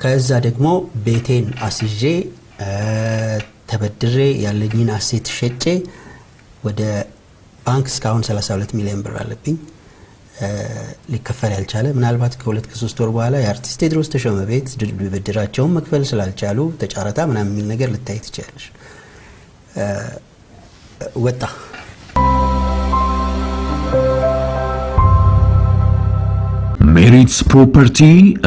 ከዛ ደግሞ ቤቴን አስይዤ ተበድሬ ያለኝን አሴት ሸጬ ወደ ባንክ እስካሁን 32 ሚሊዮን ብር አለብኝ ሊከፈል ያልቻለ ምናልባት ከ2 ከ3 ወር በኋላ የአርቲስት ቴድሮስ ተሾመ ቤት ብድራቸውን መክፈል ስላልቻሉ ተጫረታ ምናምን የሚል ነገር ልታይ ትችላለሽ። ወጣ ሜሪትስ ፕሮፐርቲ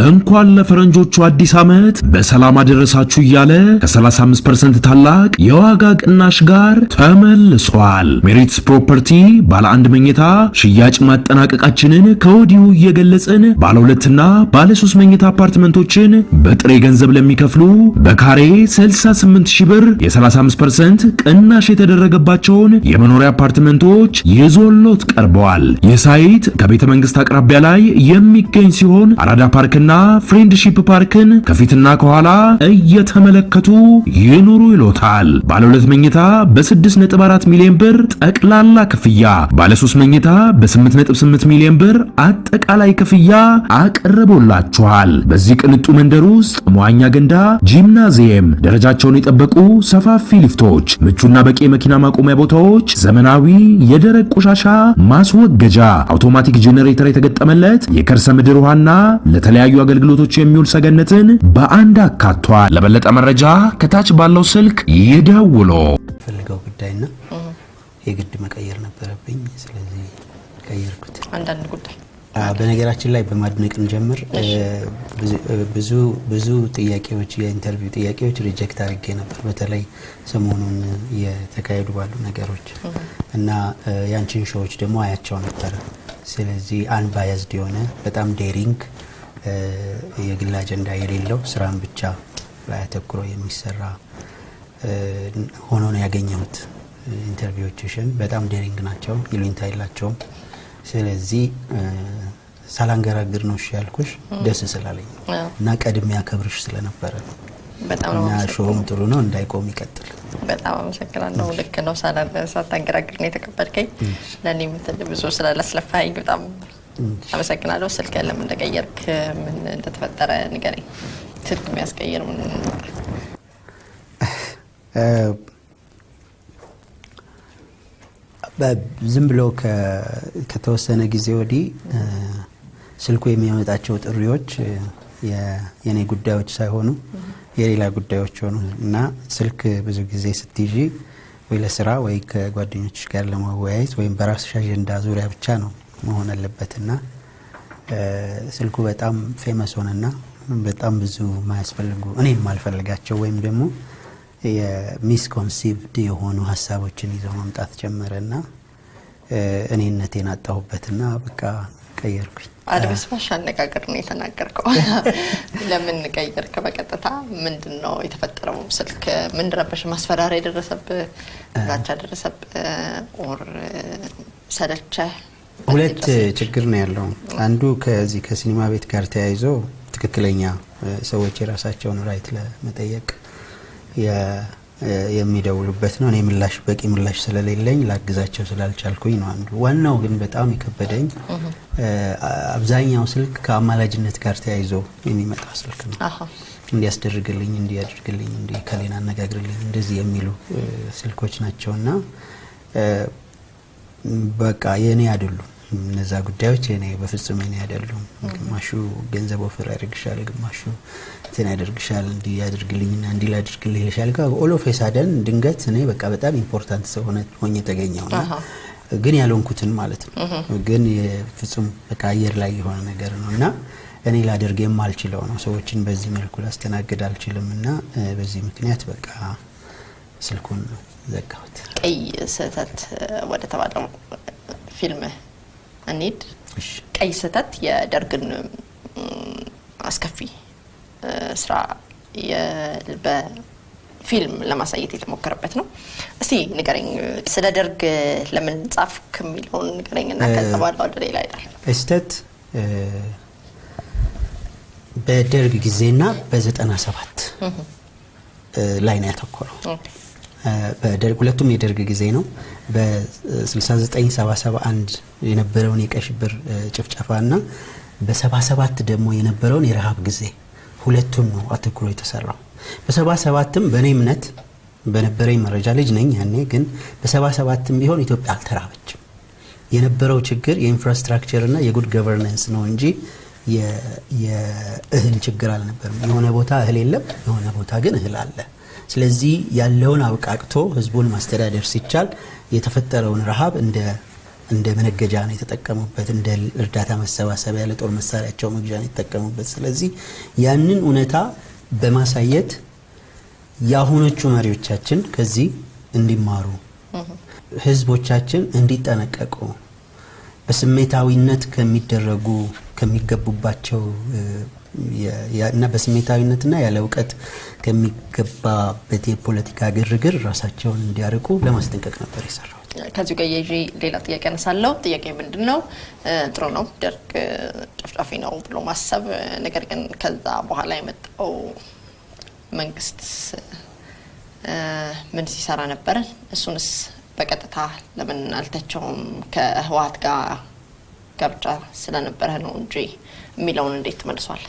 እንኳን ለፈረንጆቹ አዲስ ዓመት በሰላም አደረሳችሁ እያለ ከ35% ታላቅ የዋጋ ቅናሽ ጋር ተመልሷል። ሜሪትስ ፕሮፐርቲ ባለ 1 መኝታ ሽያጭ ማጠናቀቃችንን ከወዲሁ እየገለጽን ባለ 2 እና ባለ 3 መኝታ አፓርትመንቶችን በጥሬ ገንዘብ ለሚከፍሉ በካሬ 68000 ብር የ35% ቅናሽ የተደረገባቸውን የመኖሪያ አፓርትመንቶች ይዞሎት ቀርበዋል። ይህ ሳይት ከቤተ መንግስት አቅራቢያ ላይ የሚገኝ ሲሆን አራዳ ፓርክና ፍሬንድሺፕ ፓርክን ከፊትና ከኋላ እየተመለከቱ ይኑሩ ይሎታል። ባለ 2 መኝታ በ6.4 ሚሊዮን ብር ጠቅላላ ክፍያ፣ ባለ 3 መኝታ በ8.8 ሚሊዮን ብር አጠቃላይ ክፍያ አቅርቦላችኋል። በዚህ ቅንጡ መንደር ውስጥ መዋኛ ገንዳ፣ ጂምናዚየም፣ ደረጃቸውን የጠበቁ ሰፋፊ ሊፍቶች፣ ምቹና በቂ መኪና ማቆሚያ ቦታዎች፣ ዘመናዊ የደረቅ ቆሻሻ ማስወገጃ፣ አውቶማቲክ ጄኔሬተር የተገጠመለት የከርሰ ምድር ውሃና ለተለያዩ አገልግሎቶች የሚውል ሰገነትን በአንድ አካቷል። ለበለጠ መረጃ ከታች ባለው ስልክ ይደውሉ። ፈልገው ጉዳይና የግድ መቀየር ነበረብኝ። ስለዚህ ቀየርኩት። አንዳንድ ጉዳይ በነገራችን ላይ በማድነቅን ጀምር ብዙ ጥያቄዎች የኢንተርቪው ጥያቄዎች ሪጀክት አድርጌ ነበር። በተለይ ሰሞኑን የተካሄዱ ባሉ ነገሮች እና ያንቺን ሾዎች ደግሞ አያቸው ነበር። ስለዚህ አንባያዝድ የሆነ በጣም ዴሪንግ የግል አጀንዳ የሌለው ስራን ብቻ ላይ አተኩሮ የሚሰራ ሆኖ ነው ያገኘሁት። ኢንተርቪዎችሽን በጣም ዴሪንግ ናቸው፣ ይሉኝታ የላቸውም። ስለዚህ ሳላንገራግር ነው እሺ ያልኩሽ ደስ ስላለኝ እና ቀድሜ ያከብርሽ ስለነበረ ነው። በጣም ነው እና ሾውም ጥሩ ነው እንዳይቆም ይቀጥል። በጣም አመሰግናለሁ። ልክ ነው። ሳታንገራግር ነው የተቀበልከኝ። ለኔም ብዙ ስላላስለፋኝ በጣም አመሰግናለሁ። ስልክ ለምን እንደቀየርክ ምን እንደተፈጠረ ንገረኝ። ስልክ የሚያስቀይር ምን ነበር? ዝም ብሎ ከተወሰነ ጊዜ ወዲህ ስልኩ የሚያመጣቸው ጥሪዎች የኔ ጉዳዮች ሳይሆኑ የሌላ ጉዳዮች ሆኑ እና ስልክ ብዙ ጊዜ ስትይዢ ወይ ለስራ ወይ ከጓደኞች ጋር ለመወያየት ወይም በራስሽ አጀንዳ ዙሪያ ብቻ ነው መሆን አለበትና ስልኩ በጣም ፌመስ ሆነና በጣም ብዙ ማያስፈልጉ እኔ ማልፈልጋቸው ወይም ደግሞ የሚስኮንሲቭድ የሆኑ ሀሳቦችን ይዘው መምጣት ጀመረና እኔነቴን አጣሁበትና በቃ ቀየርኩኝ። አድበስባሽ አነጋገር ነው የተናገርከው። ለምን ቀየርክ? በቀጥታ ምንድነው የተፈጠረው? ስልክ ምን ረበሽ? ማስፈራሪያ የደረሰብህ ዛቻ ደረሰብህ? ኦር ሰለቸ? ሁለት ችግር ነው ያለው። አንዱ ከዚህ ከሲኒማ ቤት ጋር ተያይዞ ትክክለኛ ሰዎች የራሳቸውን ራይት ለመጠየቅ የሚደውሉበት ነው። እኔ በቂ ምላሽ ስለሌለኝ ላግዛቸው ስላልቻልኩኝ ነው አንዱ። ዋናው ግን በጣም የከበደኝ አብዛኛው ስልክ ከአማላጅነት ጋር ተያይዞ የሚመጣ ስልክ ነው። እንዲያስደርግልኝ፣ እንዲያድርግልኝ፣ ከሌና አነጋግርልኝ እንደዚህ የሚሉ ስልኮች ናቸውና በቃ የኔ አይደሉም እነዛ ጉዳዮች። የኔ በፍጹም የኔ አይደሉም። ግማሹ ገንዘብ ኦፈር ያደርግሻል፣ ግማሹ እንትን ያደርግሻል፣ እንዲ ያድርግልኝና እንዲ ላድርግልኝ ይልሻል። ኦል ኦፍ ሳደን ድንገት እኔ በቃ በጣም ኢምፖርታንት ሰው ሆኜ ተገኘውና ግን ያልሆንኩትን ማለት ነው። ግን ፍጹም በቃ አየር ላይ የሆነ ነገር ነውና እኔ ላደርግ የማልችለው ነው። ሰዎችን በዚህ መልኩ ላስተናግድ አልችልምና በዚህ ምክንያት በቃ ስልኩን ዘጋሁት። ቀይ ስህተት ወደ ተባለው ፊልም እንሂድ። ቀይ ስህተት የደርግን አስከፊ ስራ በፊልም ለማሳየት የተሞከረበት ነው። እስቲ ንገረኝ ስለ ደርግ ለምን ጻፍክ የሚለውን ንገረኝና ከዛ በኋላ ወደ ሌላ ይላል። ስህተት በደርግ ጊዜና በ97 ላይ ነው ያተኮረው። በደርግ ሁለቱም የደርግ ጊዜ ነው። በ69 71 የነበረውን የቀይ ሽብር ጭፍጨፋና በ77 ደግሞ የነበረውን የረሃብ ጊዜ ሁለቱን ነው አተኩሮ የተሰራው። በ77ም በእኔ እምነት በነበረኝ መረጃ ልጅ ነኝ ያኔ፣ ግን በ77ም ቢሆን ኢትዮጵያ አልተራበችም። የነበረው ችግር የኢንፍራስትራክቸር እና የጉድ ገቨርናንስ ነው እንጂ የእህል ችግር አልነበረም። የሆነ ቦታ እህል የለም፣ የሆነ ቦታ ግን እህል አለ። ስለዚህ ያለውን አብቃቅቶ ህዝቡን ማስተዳደር ሲቻል የተፈጠረውን ረሃብ እንደ መነገጃ ነው የተጠቀሙበት፣ እንደ እርዳታ መሰባሰቢያ ለጦር መሳሪያቸው መግዣ ነው የተጠቀሙበት። ስለዚህ ያንን እውነታ በማሳየት የአሁኖቹ መሪዎቻችን ከዚህ እንዲማሩ፣ ህዝቦቻችን እንዲጠነቀቁ፣ በስሜታዊነት ከሚገቡባቸው እና በስሜታዊነትና ያለ እውቀት ከሚገባበት የፖለቲካ ግርግር ራሳቸውን እንዲያርቁ ለማስጠንቀቅ ነበር የሰራው። ከዚሁ ጋር የጂ ሌላ ጥያቄ አነሳለሁ። ጥያቄ ምንድነው? ጥሩ ነው ደርግ ጨፍጫፊ ነው ብሎ ማሰብ፣ ነገር ግን ከዛ በኋላ የመጣው መንግስት ምን ሲሰራ ነበር? እሱንስ በቀጥታ ለምን አልተቸውም? ከህወሓት ጋር ጋብቻ ስለነበረ ነው እንጂ የሚለውን እንዴት ተመልሷል?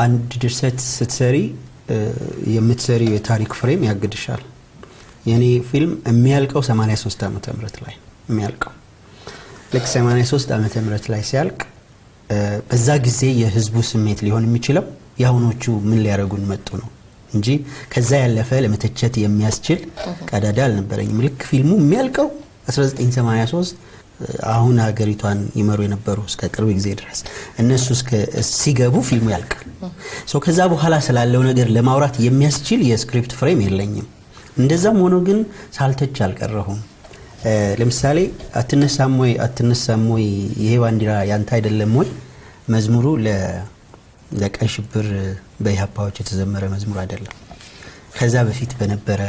አንድ ድርሰት ስትሰሪ የምትሰሪው የታሪክ ፍሬም ያግድሻል። የኔ ፊልም የሚያልቀው 83 ዓመተ ምህረት ላይ የሚያልቀው ልክ 83 ዓመተ ምህረት ላይ ሲያልቅ በዛ ጊዜ የህዝቡ ስሜት ሊሆን የሚችለው የአሁኖቹ ምን ሊያረጉን መጡ ነው እንጂ ከዛ ያለፈ ለመተቸት የሚያስችል ቀዳዳ አልነበረኝም። ልክ ፊልሙ የሚያልቀው 1983 አሁን ሀገሪቷን ይመሩ የነበሩ እስከ ቅርብ ጊዜ ድረስ እነሱ ሲገቡ ፊልሙ ያልቃል። ከዛ በኋላ ስላለው ነገር ለማውራት የሚያስችል የስክሪፕት ፍሬም የለኝም። እንደዛም ሆኖ ግን ሳልተች አልቀረሁም። ለምሳሌ አትነሳም ወይ ይሄ ባንዲራ ያንተ አይደለም ወይ መዝሙሩ ለቀይ ሽብር በኢህአፓዎች የተዘመረ መዝሙር አይደለም። ከዛ በፊት በነበረ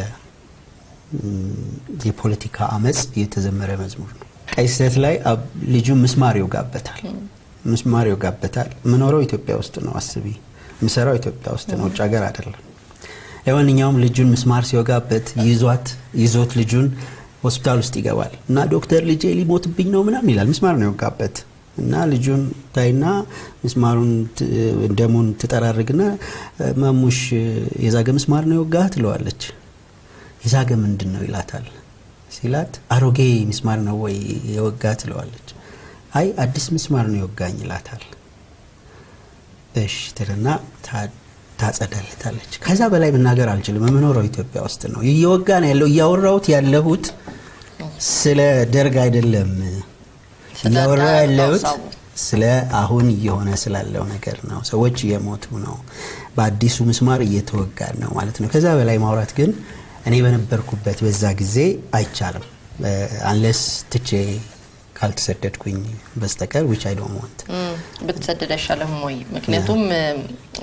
የፖለቲካ አመጽ የተዘመረ መዝሙር ነው። ቀይ ስለት ላይ ልጁ ምስማር ይወጋበታል። ምኖረው ኢትዮጵያ ውስጥ ነው። አስቢ፣ ምሰራው ኢትዮጵያ ውስጥ ነው፣ ውጭ ሀገር አይደለም። ለማንኛውም ልጁን ምስማር ሲወጋበት ይዞት ልጁን ሆስፒታል ውስጥ ይገባል እና ዶክተር ልጄ ሊሞትብኝ ነው ምናምን ይላል። ምስማር ነው የወጋበት እና ልጁን ታይና ምስማሩን ደሙን ትጠራርግና ማሙሽ የዛገ ምስማር ነው የወጋህ ትለዋለች። የዛገ ምንድን ነው ይላታል። ሲላት አሮጌ ምስማር ነው ወይ የወጋ ትለዋለች። አይ አዲስ ምስማር ነው የወጋኝ ይላታል። እሺ ትልና ታጸዳለታለች። ከዛ በላይ መናገር አልችልም። የምኖረው ኢትዮጵያ ውስጥ ነው። እየወጋን ያለው እያወራሁት ያለሁት ስለ ደርግ አይደለም። እያወራሁ ያለሁት ስለ አሁን እየሆነ ስላለው ነገር ነው። ሰዎች እየሞቱ ነው። በአዲሱ ምስማር እየተወጋን ነው ማለት ነው። ከዛ በላይ ማውራት ግን እኔ በነበርኩበት በዛ ጊዜ አይቻልም። አንለስ ትቼ ካልተሰደድኩኝ በስተቀር which I don't want። ብትሰደድ አይሻልም ወይ? ምክንያቱም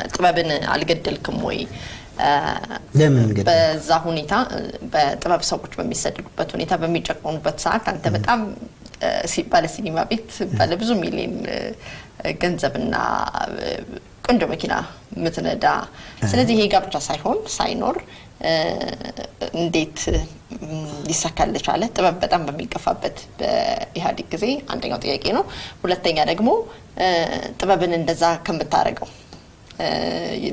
ጥበብን አልገደልክም ወይ? ለምን ገደል? በዛ ሁኔታ በጥበብ ሰዎች በሚሰደዱበት ሁኔታ በሚጨቆኑበት ሰዓት አንተ በጣም ባለ ሲኒማ ቤት ባለ ብዙ ሚሊዮን ገንዘብና ቆንጆ መኪና ምትነዳ። ስለዚህ ይሄ ጋብቻ ሳይኖር እንዴት ሊሳካል ቻለ? ጥበብ በጣም በሚገፋበት በኢህአዴግ ጊዜ አንደኛው ጥያቄ ነው። ሁለተኛ ደግሞ ጥበብን እንደዛ ከምታረገው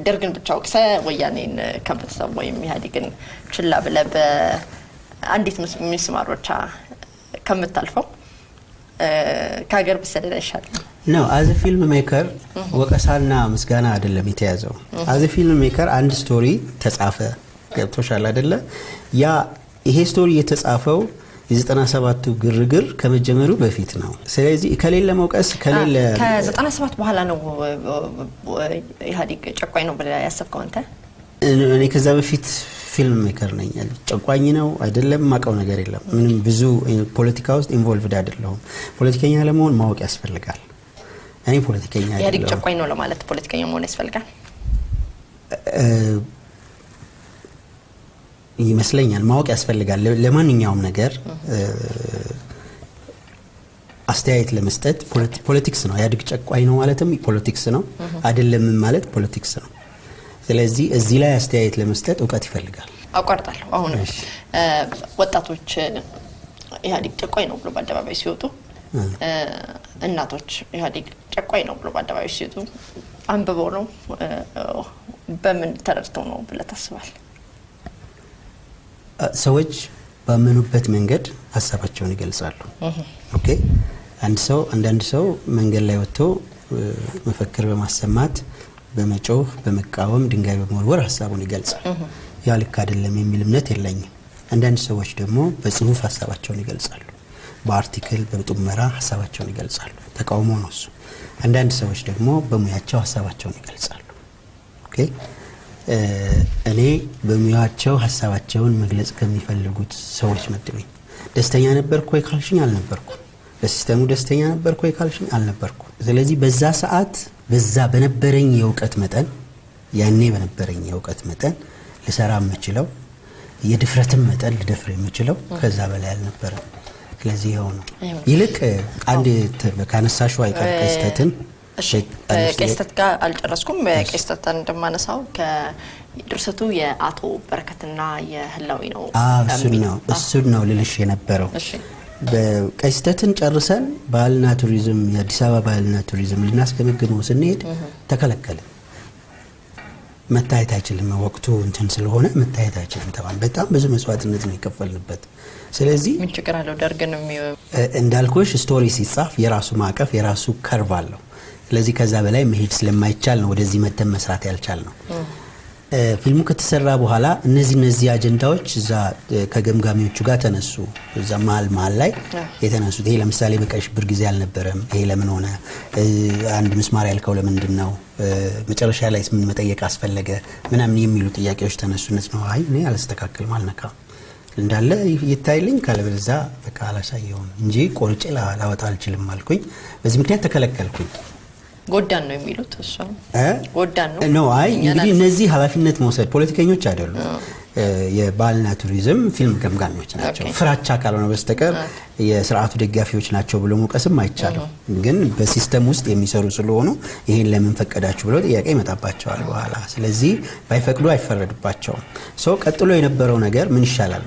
ደርግን ብቻ ወቅሰ ወያኔን ከምትሰው ወይም ኢህአዴግን ችላ ብለ በአንዲት ምስማር ብቻ ከምታልፈው ከሀገር ብትሰደድ አይሻልም? ነው አዝ ፊልም ሜከር ወቀሳና ምስጋና አይደለም የተያዘው። አዝ ፊልም ሜከር አንድ ስቶሪ ተጻፈ፣ ገብቶሻል አይደለ? ያ ይሄ ስቶሪ የተጻፈው የ97ቱ ግርግር ከመጀመሩ በፊት ነው። ስለዚህ ከሌለ መውቀስ ከሌለ ከ97 በኋላ ነው ኢህአዴግ ጨቋኝ ነው ብለህ ያሰብከው አንተ? እኔ ከዛ በፊት ፊልም ሜከር ነኝ። ጨቋኝ ነው አይደለም ማቀው ነገር የለም። ምንም ብዙ ፖለቲካ ውስጥ ኢንቮልቭድ አይደለሁም። ፖለቲከኛ ለመሆን ማወቅ ያስፈልጋል። እኔ ፖለቲከኛ አይደለሁም። ኢህአዴግ ጨቋኝ ነው ለማለት ፖለቲከኛ መሆን ያስፈልጋል ይመስለኛል። ማወቅ ያስፈልጋል። ለማንኛውም ነገር አስተያየት ለመስጠት ፖለቲክስ ነው። ኢህአዴግ ጨቋኝ ነው ማለትም ፖለቲክስ ነው፣ አይደለም ማለት ፖለቲክስ ነው። ስለዚህ እዚህ ላይ አስተያየት ለመስጠት እውቀት ይፈልጋል። አቋርጣለሁ። አሁን ወጣቶች ኢህአዴግ ጨቋኝ ነው ብሎ በአደባባይ ሲወጡ፣ እናቶች ኢህአዴግ ጨቋኝ ነው ብሎ በአደባባይ ሲወጡ፣ አንብበው ነው በምን ተረድተው ነው ብለህ ታስባለህ? ሰዎች ባመኑበት መንገድ ሀሳባቸውን ይገልጻሉ። ኦኬ አንዳንድ ሰው መንገድ ላይ ወጥቶ መፈክር በማሰማት በመጮህ በመቃወም ድንጋይ በመወርወር ሀሳቡን ይገልጻል። ያ ልክ አይደለም የሚል እምነት የለኝም። አንዳንድ ሰዎች ደግሞ በጽሁፍ ሀሳባቸውን ይገልጻሉ፣ በአርቲክል በጡመራ ሀሳባቸውን ይገልጻሉ። ተቃውሞ ነው እሱ። አንዳንድ ሰዎች ደግሞ በሙያቸው ሀሳባቸውን ይገልጻሉ። ኦኬ እኔ በሙያቸው ሀሳባቸውን መግለጽ ከሚፈልጉት ሰዎች መድበኝ። ደስተኛ ነበርኩ ወይ ካልሽኝ አልነበርኩም። በሲስተሙ ደስተኛ ነበርኩ ወይ ካልሽኝ አልነበርኩም። ስለዚህ በዛ ሰዓት በዛ በነበረኝ የእውቀት መጠን ያኔ በነበረኝ የእውቀት መጠን ልሰራ የምችለው የድፍረትም መጠን ልደፍር የምችለው ከዛ በላይ አልነበረም። ስለዚህ ይኸው ነው። ይልቅ አንድ ካነሳሽው አይቀር ቀስተትን ከቀስተት ጋር አልጨረስኩም። ቀስተትን እንደማነሳው ከድርሰቱ የአቶ በረከትና የህላዊ ነው። እሱን ነው ልልሽ የነበረው። በቀስተትን ጨርሰን ባህልና ቱሪዝም የአዲስ አበባ ባህልና ቱሪዝም ልናስገመግመው ስንሄድ ተከለከለ። መታየት አይችልም፣ ወቅቱ እንትን ስለሆነ መታየት አይችልም ተባለ። በጣም ብዙ መስዋዕትነት ነው የከፈልንበት። ስለዚህ ምን ችግር አለው? ደርግን እንዳልኩሽ ስቶሪ ሲጻፍ የራሱ ማዕቀፍ የራሱ ከርቭ አለው። ስለዚህ ከዛ በላይ መሄድ ስለማይቻል ነው ወደዚህ መተን መስራት ያልቻል ነው። ፊልሙ ከተሰራ በኋላ እነዚህ አጀንዳዎች እዛ ከገምጋሚዎቹ ጋር ተነሱ። እዛ መሀል ላይ የተነሱት ይሄ ለምሳሌ በቀይ ሽብር ጊዜ አልነበረም፣ ይሄ ለምን ሆነ፣ አንድ ምስማር ያልከው ለምንድን ነው፣ መጨረሻ ላይ ምን መጠየቅ አስፈለገ ምናምን የሚሉ ጥያቄዎች ተነሱነት ነው። አይ እኔ አላስተካክልም አልነካም እንዳለ ይታይልኝ ካለበለዚያ በቃ አላሳየውም እንጂ ቆርጬ ላወጣ አልችልም አልኩኝ። በዚህ ምክንያት ተከለከልኩኝ። ጎዳን ነው የሚሉት እሱ ጎዳን ነው። አይ እንግዲህ እነዚህ ኃላፊነት መውሰድ ፖለቲከኞች አይደሉም። የባህልና ቱሪዝም ፊልም ገምጋሚዎች ናቸው። ፍራቻ ካልሆነ በስተቀር የስርዓቱ ደጋፊዎች ናቸው ብሎ መውቀስም አይቻልም። ግን በሲስተም ውስጥ የሚሰሩ ስለሆኑ ይሄን ለምን ፈቀዳችሁ ብለው ጥያቄ ይመጣባቸዋል በኋላ። ስለዚህ ባይፈቅዱ አይፈረድባቸውም። ሰው ቀጥሎ የነበረው ነገር ምን ይሻላል?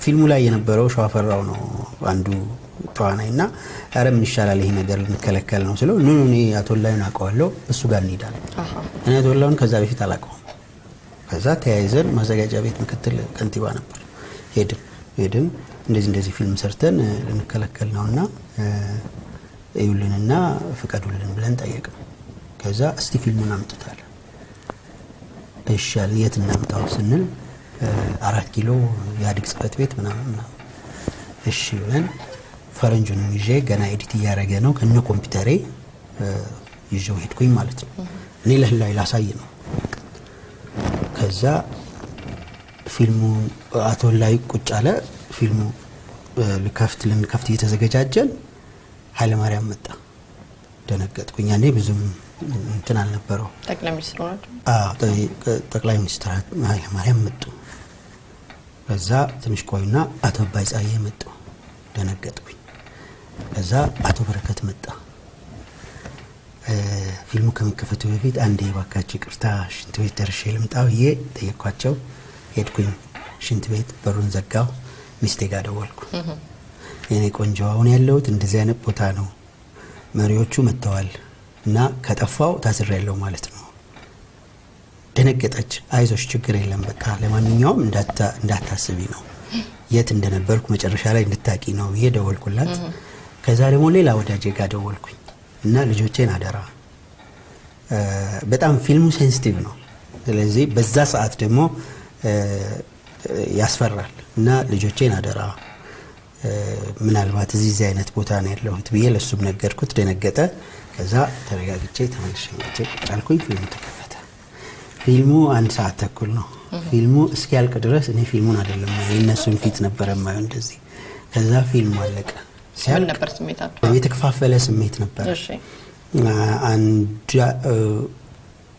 ፊልሙ ላይ የነበረው ሸዋፈራው ነው አንዱ ተዋናይና አረ ምን ይሻላል ይሄ ነገር ልንከለከል ነው ስለው እኔ አቶ ላዩን አውቀዋለሁ እሱ ጋር እንሄዳለን። እኔ አቶ ላዩን ከዛ በፊት አላውቀውም። ከዛ ተያይዘን ማዘጋጃ ቤት ምክትል ከንቲባ ነበር። ሄድን እንደዚህ ፊልም ሰርተን ልንከለከል ነውና እዩልንና ፍቀዱልን ብለን ጠየቅን። ከዛ እስቲ ፊልሙን አምጥታል። እሺ አለ። የት እናምጣው ስንል 4 ኪሎ የኢህአዴግ ጽሕፈት ቤት ምናምን። እሺ ብለን ፈረንጁን ይዤ ገና ኤዲት እያደረገ ነው ከነ ኮምፒውተሬ ይዤው ሄድኩኝ ማለት ነው። እኔ ለህላይ ላሳይ ነው። ከዛ ፊልሙ አቶ ላይ ቁጭ አለ። ፊልሙ ልንከፍት እየተዘገጃጀን ኃይለ ማርያም መጣ። ደነገጥኩኝ። ያኔ ብዙም እንትን አልነበረው። ጠቅላይ ሚኒስትሩ ናቸው። ጠቅላይ ሚኒስትር ኃይለ ማርያም መጡ። ከዛ ትንሽ ቆይና አቶ አባይ ፀሐዬ መጡ። ደነገጥኩኝ። ከዛ አቶ በረከት መጣ። ፊልሙ ከመከፈቱ በፊት አንዴ ባካችሁ ይቅርታ ሽንት ቤት ደርሼ ልምጣ ብዬ ጠየኳቸው። ሄድኩኝ ሽንት ቤት፣ በሩን ዘጋው። ሚስቴ ጋር ደወልኩ። የኔ ቆንጆ አሁን ያለሁት እንደዚህ አይነት ቦታ ነው፣ መሪዎቹ መጥተዋል እና ከጠፋው ታስሬያለሁ ማለት ነው። ደነገጠች። አይዞሽ ችግር የለም በቃ ለማንኛውም እንዳታስቢ ነው፣ የት እንደነበርኩ መጨረሻ ላይ እንድታቂ ነው ብዬ ደወልኩላት። ከዛ ደግሞ ሌላ ወዳጄ ጋር ደወልኩኝ እና ልጆቼን አደራ፣ በጣም ፊልሙ ሴንሲቲቭ ነው። ስለዚህ በዛ ሰዓት ደግሞ ያስፈራል እና ልጆቼን አደራ፣ ምናልባት እዚህ አይነት ቦታ ነው ያለሁት ብዬ ለሱም ነገርኩት። ደነገጠ። ከዛ ተረጋግቼ ተመልሼ ጫልኩኝ። ፊልሙ ተከፈተ። ፊልሙ 1 ሰዓት ተኩል ነው። ፊልሙ እስኪያልቅ ድረስ እኔ ፊልሙን አይደለም የእነሱን ፊት ነበር የማየው እንደዚህ። ከዛ ፊልሙ አለቀ። ሲያልቅ ነበር ስሜታቸው የተከፋፈለ ስሜት ነበር። እሺ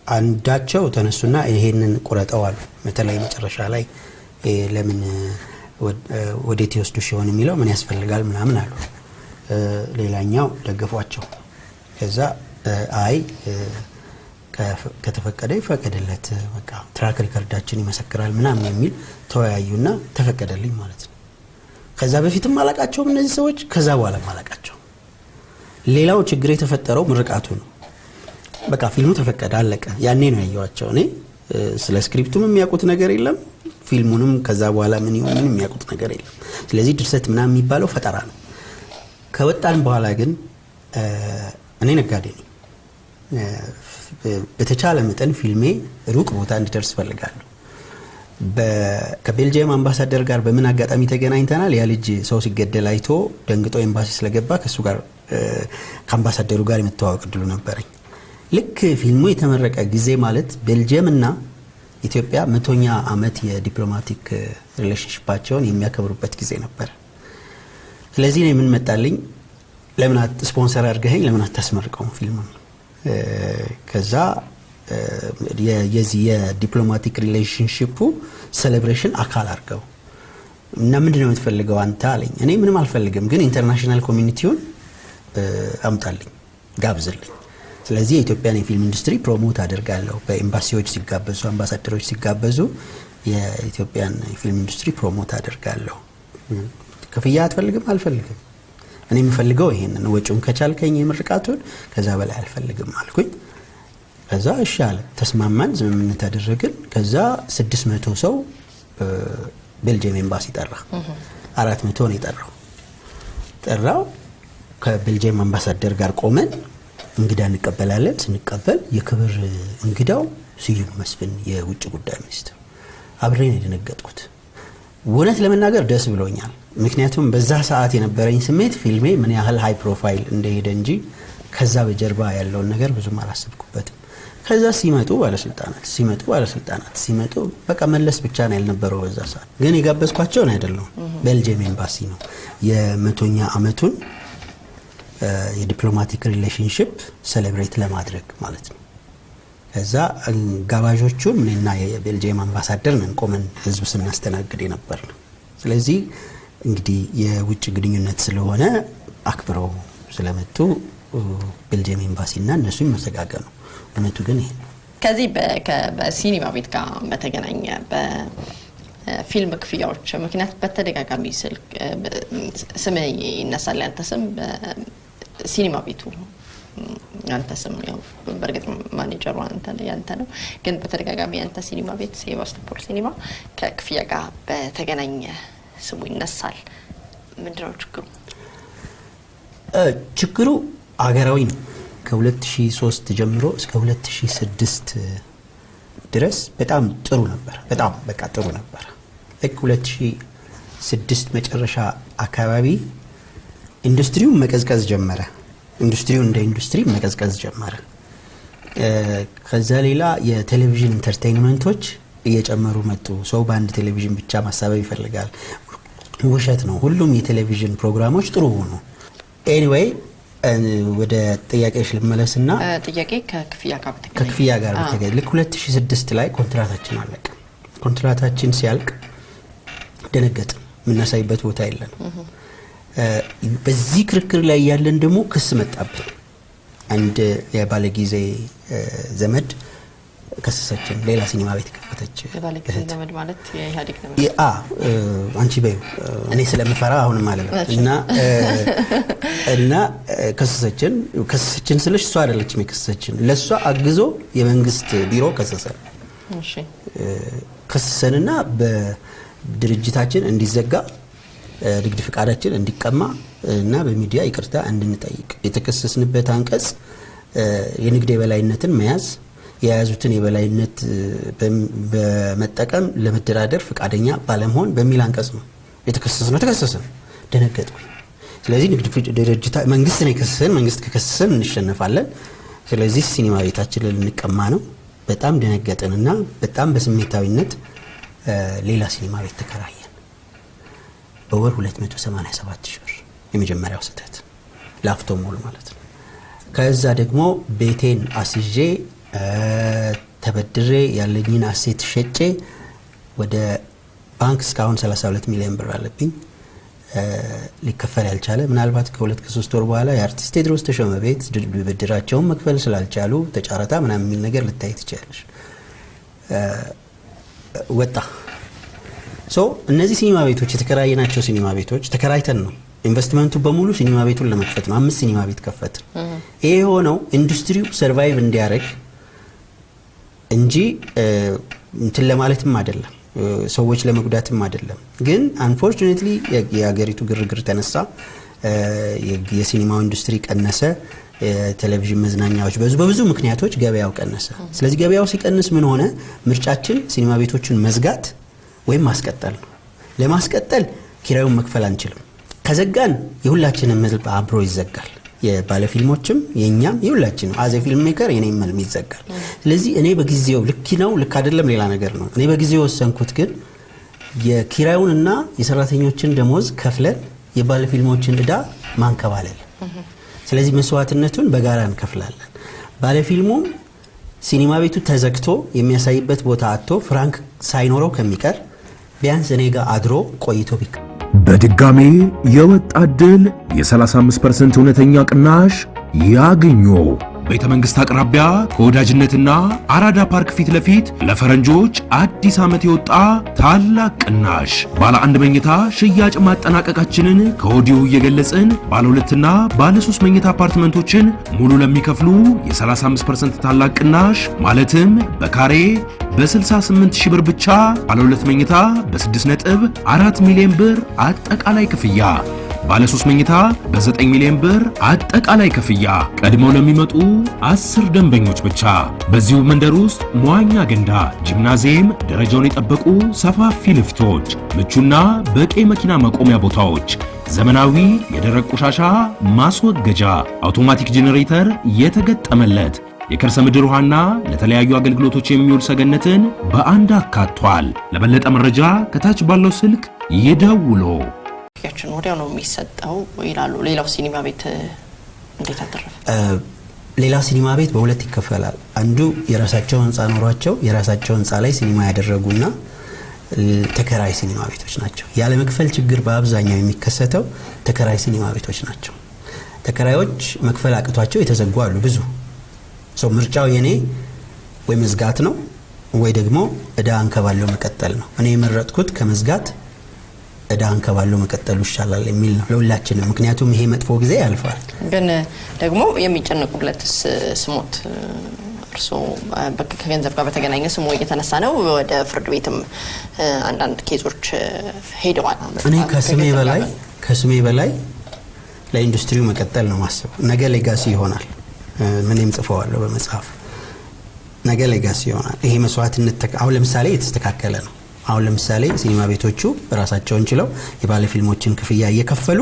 አንዳቸው ተነሱና ይሄንን ቁረጠው አሉ። በተለይ መጨረሻ ላይ ለምን ወዴት ይወስዱሽ ይሆን የሚለው ምን ያስፈልጋል ምናምን አሉ። ሌላኛው ደገፏቸው። ከዛ አይ ከተፈቀደ ይፈቀደለት በቃ ትራክ ሪከርዳችን ይመሰክራል ምናምን የሚል ተወያዩና ተፈቀደልኝ ማለት ነው። ከዛ በፊትም አላቃቸውም እነዚህ ሰዎች፣ ከዛ በኋላም አላቃቸው። ሌላው ችግር የተፈጠረው ምርቃቱ ነው። በቃ ፊልሙ ተፈቀደ፣ አለቀ። ያኔ ነው ያየዋቸው። እኔ ስለ ስክሪፕቱም የሚያውቁት ነገር የለም፣ ፊልሙንም ከዛ በኋላ ምን ይሁን ምን የሚያውቁት ነገር የለም። ስለዚህ ድርሰት ምናምን የሚባለው ፈጠራ ነው። ከወጣን በኋላ ግን እኔ ነጋዴ ነኝ። በተቻለ መጠን ፊልሜ ሩቅ ቦታ እንዲደርስ ፈልጋለሁ። ከቤልጂየም አምባሳደር ጋር በምን አጋጣሚ ተገናኝተናል። ያ ልጅ ሰው ሲገደል አይቶ ደንግጦ ኤምባሲ ስለገባ ከሱ ጋር ከአምባሳደሩ ጋር የመተዋወቅ እድሉ ነበረኝ። ልክ ፊልሙ የተመረቀ ጊዜ ማለት ቤልጂየም እና ኢትዮጵያ 100ኛ ዓመት የዲፕሎማቲክ ሪሌሽንሺፓቸውን የሚያከብሩበት ጊዜ ነበር። ስለዚህ ነው ምን መጣልኝ፣ ለምን ስፖንሰር አድርገኸኝ ለምን አታስመርቀው ፊልሙን? ከዛ የዚህ የዲፕሎማቲክ ሪሌሽንሺፑ ሴሌብሬሽን አካል አድርገው እና ምንድነው የምትፈልገው አንተ አለኝ። እኔ ምንም አልፈልግም፣ ግን ኢንተርናሽናል ኮሚኒቲውን አምጣልኝ፣ ጋብዝልኝ። ስለዚህ የኢትዮጵያን የፊልም ኢንዱስትሪ ፕሮሞት አደርጋለሁ። በኤምባሲዎች ሲጋበዙ፣ አምባሳደሮች ሲጋበዙ የኢትዮጵያን የፊልም ኢንዱስትሪ ፕሮሞት አደርጋለሁ። ክፍያ አትፈልግም? አልፈልግም። እኔ የምፈልገው ይሄንን ወጪውን ከቻልከኝ የምርቃቱን ከዛ በላይ አልፈልግም አልኩኝ። ከዛ እሺ አለ፣ ተስማማን፣ ስምምነት አደረግን። ከዛ 600 ሰው ቤልጂየም ኤምባሲ ጠራ። 400 ነው ጠራው። ከቤልጂየም አምባሳደር ጋር ቆመን እንግዳ እንቀበላለን። ስንቀበል የክብር እንግዳው ስዩም መስፍን የውጭ ጉዳይ ሚኒስትር። አብሬን የደነገጥኩት እውነት ለመናገር ደስ ብሎኛል። ምክንያቱም በዛ ሰዓት የነበረኝ ስሜት ፊልሜ ምን ያህል ሃይ ፕሮፋይል እንደሄደ እንጂ ከዛ በጀርባ ያለውን ነገር ብዙም አላሰብኩበትም። ከዛ ሲመጡ ባለስልጣናት ሲመጡ በቃ መለስ ብቻ ነው ያልነበረው በዛ ሰዓት። ግን የጋበዝኳቸው ነው አይደለም፣ ቤልጂየም ኤምባሲ ነው የ100ኛ ዓመቱን የዲፕሎማቲክ ሪሌሽንሺፕ ሴሌብሬት ለማድረግ ማለት ነው። ከዛ ጋባዦቹ እኔና የቤልጂየም አምባሳደር ነን ቆመን ህዝብ ስናስተናግድ የነበር ነው። ስለዚህ እንግዲህ የውጭ ግንኙነት ስለሆነ አክብረው ስለመጡ ቤልጂየም ኤምባሲና እነሱ ይመሰጋገኑ። እውነቱ ግን ይሄ ነው። ከዚህ በሲኒማ ቤት ጋር በተገናኘ በፊልም ክፍያዎች ምክንያት በተደጋጋሚ ስም ይነሳል። ያንተ ስም ሲኒማ ቤቱ አንተ ስም ያው በርግጥ ማኔጀሩ ያንተ ነው፣ ግን በተደጋጋሚ ያንተ ሲኒማ ቤት ሴባስቶፖል ሲኒማ ከክፍያ ጋር በተገናኘ ስሙ ይነሳል። ምንድነው ችግሩ? ችግሩ አገራዊ ነው። ከ2003 ጀምሮ እስከ 2006 ድረስ በጣም ጥሩ ነበር። በጣም በቃ ጥሩ ነበር። ልክ 2006 መጨረሻ አካባቢ ኢንዱስትሪው መቀዝቀዝ ጀመረ። ኢንዱስትሪው እንደ ኢንዱስትሪ መቀዝቀዝ ጀመረ። ከዛ ሌላ የቴሌቪዥን ኢንተርቴይንመንቶች እየጨመሩ መጡ። ሰው በአንድ ቴሌቪዥን ብቻ ማሳበብ ይፈልጋል። ውሸት ነው። ሁሉም የቴሌቪዥን ፕሮግራሞች ጥሩ ሆኑ። ኤኒዌይ ወደ ጥያቄሽ ልመለስና ጥያቄ ከክፍያ ጋር በተገናኘ ልክ 2006 ላይ ኮንትራታችን አለቀ። ኮንትራታችን ሲያልቅ ደነገጥን። የምናሳይበት ቦታ የለን። በዚህ ክርክር ላይ ያለን ደግሞ ክስ መጣብን። አንድ የባለጊዜ ዘመድ ከሰሰችን። ሌላ ሲኒማ ቤት ከፈተች። የባለጊዜ ዘመድ ማለት የኢህአዴግ ዘመድ? አንቺ በዩ እኔ ስለምፈራ አሁንም ማለት እና ከሰሰችን ስልሽ እሷ አይደለችም የከሰሰችን። ለሷ አግዞ የመንግስት ቢሮ ከሰሰን። እሺ ከሰሰንና በድርጅታችን እንዲዘጋ ንግድ ፍቃዳችን እንዲቀማ እና በሚዲያ ይቅርታ እንድንጠይቅ የተከሰስንበት አንቀጽ የንግድ የበላይነትን መያዝ፣ የያዙትን የበላይነት በመጠቀም ለመደራደር ፍቃደኛ ባለመሆን በሚል አንቀጽ ነው የተከሰስነው። ተከሰሰን፣ ደነገጥኩኝ። ስለዚህ ንግድ ድርጅታ መንግስት ነው የከሰሰን። መንግስት ከከሰሰን እንሸነፋለን። ስለዚህ ሲኒማ ቤታችን ልንቀማ ነው። በጣም ደነገጥንና በጣም በስሜታዊነት ሌላ ሲኒማ ቤት ተከራየን። በወር 287,000 ብር የመጀመሪያው ስህተት፣ ላፍቶ ሞል ማለት ነው። ከዛ ደግሞ ቤቴን አስይዤ ተበድሬ ያለኝን አሴት ሸጬ ወደ ባንክ እስካሁን 32 ሚሊዮን ብር አለብኝ ሊከፈል ያልቻለ። ምናልባት ከ2-3 ወር በኋላ የአርቲስት ቴዎድሮስ ተሾመ ቤት ብድራቸውን መክፈል ስላልቻሉ ተጫረታ ምናምን የሚል ነገር ልታይ ትችላለሽ። ወጣ። እነዚህ ሲኒማ ቤቶች የተከራየናቸው ሲኒማ ቤቶች ተከራይተን ነው ኢንቨስትመንቱ በሙሉ ሲኒማ ቤቱን ለመክፈት ነው። 5 ሲኒማ ቤት ከፈት። ይሄ ሆነው ኢንዱስትሪው ሰርቫይቭ እንዲያደርግ እንጂ እንትን ለማለትም አይደለም፣ ሰዎች ለመጉዳትም አይደለም። ግን አንፎርቹኔትሊ የሀገሪቱ ግርግር ተነሳ፣ የሲኒማው ኢንዱስትሪ ቀነሰ፣ ቴሌቪዥን መዝናኛዎች በብዙ ምክንያቶች ገበያው ቀነሰ። ስለዚህ ገበያው ሲቀንስ ምን ሆነ? ምርጫችን ሲኒማ ቤቶችን መዝጋት ወይም ማስቀጠል ነው። ለማስቀጠል ኪራዩን መክፈል አንችልም። ከዘጋን የሁላችንም ህዝብ አብሮ ይዘጋል። የባለፊልሞችም የኛም የሁላችንም አዘ ፊልም ሜከር የኔም መልም ይዘጋል። ስለዚህ እኔ በጊዜው ልክ ነው ልክ አይደለም ሌላ ነገር ነው። እኔ በጊዜው ወሰንኩት ግን የኪራዩንና የሰራተኞችን ደሞዝ ከፍለን የባለፊልሞችን እዳ ማንከባለል። ስለዚህ መስዋዕትነቱን በጋራ እንከፍላለን። ባለፊልሙም ሲኒማ ቤቱ ተዘግቶ የሚያሳይበት ቦታ አጥቶ ፍራንክ ሳይኖረው ከሚቀር ቢያንስ እኔ ጋር አድሮ ቆይቶ ቢክ በድጋሜ የወጣት ድል የ35% እውነተኛ ቅናሽ ያግኙ። ቤተ መንግስት አቅራቢያ ከወዳጅነትና አራዳ ፓርክ ፊት ለፊት ለፈረንጆች አዲስ ዓመት የወጣ ታላቅ ቅናሽ ባለ 1 መኝታ ሽያጭ ማጠናቀቃችንን ከወዲሁ እየገለጽን ባለ 2ና ባለ 3 መኝታ አፓርትመንቶችን ሙሉ ለሚከፍሉ የ35% ታላቅ ቅናሽ ማለትም በካሬ በ68 ሺህ ብር ብቻ ባለ 2 መኝታ በ6.4 ሚሊዮን ብር አጠቃላይ ክፍያ፣ ባለ 3 መኝታ በ9 ሚሊዮን ብር አጠቃላይ ክፍያ ቀድመው ለሚመጡ 10 ደንበኞች ብቻ። በዚሁ መንደር ውስጥ መዋኛ ገንዳ፣ ጂምናዚየም፣ ደረጃውን የጠበቁ ሰፋፊ ልፍቶች፣ ምቹና በቂ መኪና መቆሚያ ቦታዎች፣ ዘመናዊ የደረቅ ቆሻሻ ማስወገጃ፣ አውቶማቲክ ጄኔሬተር የተገጠመለት የከርሰ ምድር ውሃና ለተለያዩ አገልግሎቶች የሚውል ሰገነትን በአንድ አካቷል። ለበለጠ መረጃ ከታች ባለው ስልክ ይደውሉ። ያችን ወዲያው ነው የሚሰጠው ይላሉ። ሌላው ሲኒማ ቤት እንዴት አደረፈ? ሌላው ሲኒማ ቤት በሁለት ይከፈላል። አንዱ የራሳቸው ህንጻ ኖሯቸው የራሳቸው ህንጻ ላይ ሲኒማ ያደረጉና ተከራይ ሲኒማ ቤቶች ናቸው። ያለ መክፈል ችግር በአብዛኛው የሚከሰተው ተከራይ ሲኒማ ቤቶች ናቸው። ተከራዮች መክፈል አቅቷቸው የተዘጉ አሉ ብዙ ሰው። ምርጫው የኔ ወይ መዝጋት ነው ወይ ደግሞ እዳ አንከባለው መቀጠል ነው። እኔ የመረጥኩት ከመዝጋት እዳ አንከባለው መቀጠሉ ይሻላል የሚል ነው ለሁላችንም። ምክንያቱም ይሄ መጥፎ ጊዜ ያልፋል። ግን ደግሞ የሚጨነቁለትስ ስሞት እርሶ ከገንዘብ ጋር በተገናኘ ስሙ እየተነሳ ነው። ወደ ፍርድ ቤትም አንዳንድ ኬዞች ሄደዋል። እኔ ከስሜ በላይ ለኢንዱስትሪው መቀጠል ነው ማሰብ። ነገ ሌጋሲ ይሆናል። ምንም ጽፈዋለሁ በመጽሐፍ ነገ ሌጋሲ ይሆናል። ይሄ መስዋዕትነት አሁን ለምሳሌ የተስተካከለ ነው። አሁን ለምሳሌ ሲኒማ ቤቶቹ ራሳቸውን ችለው የባለ ፊልሞችን ክፍያ እየከፈሉ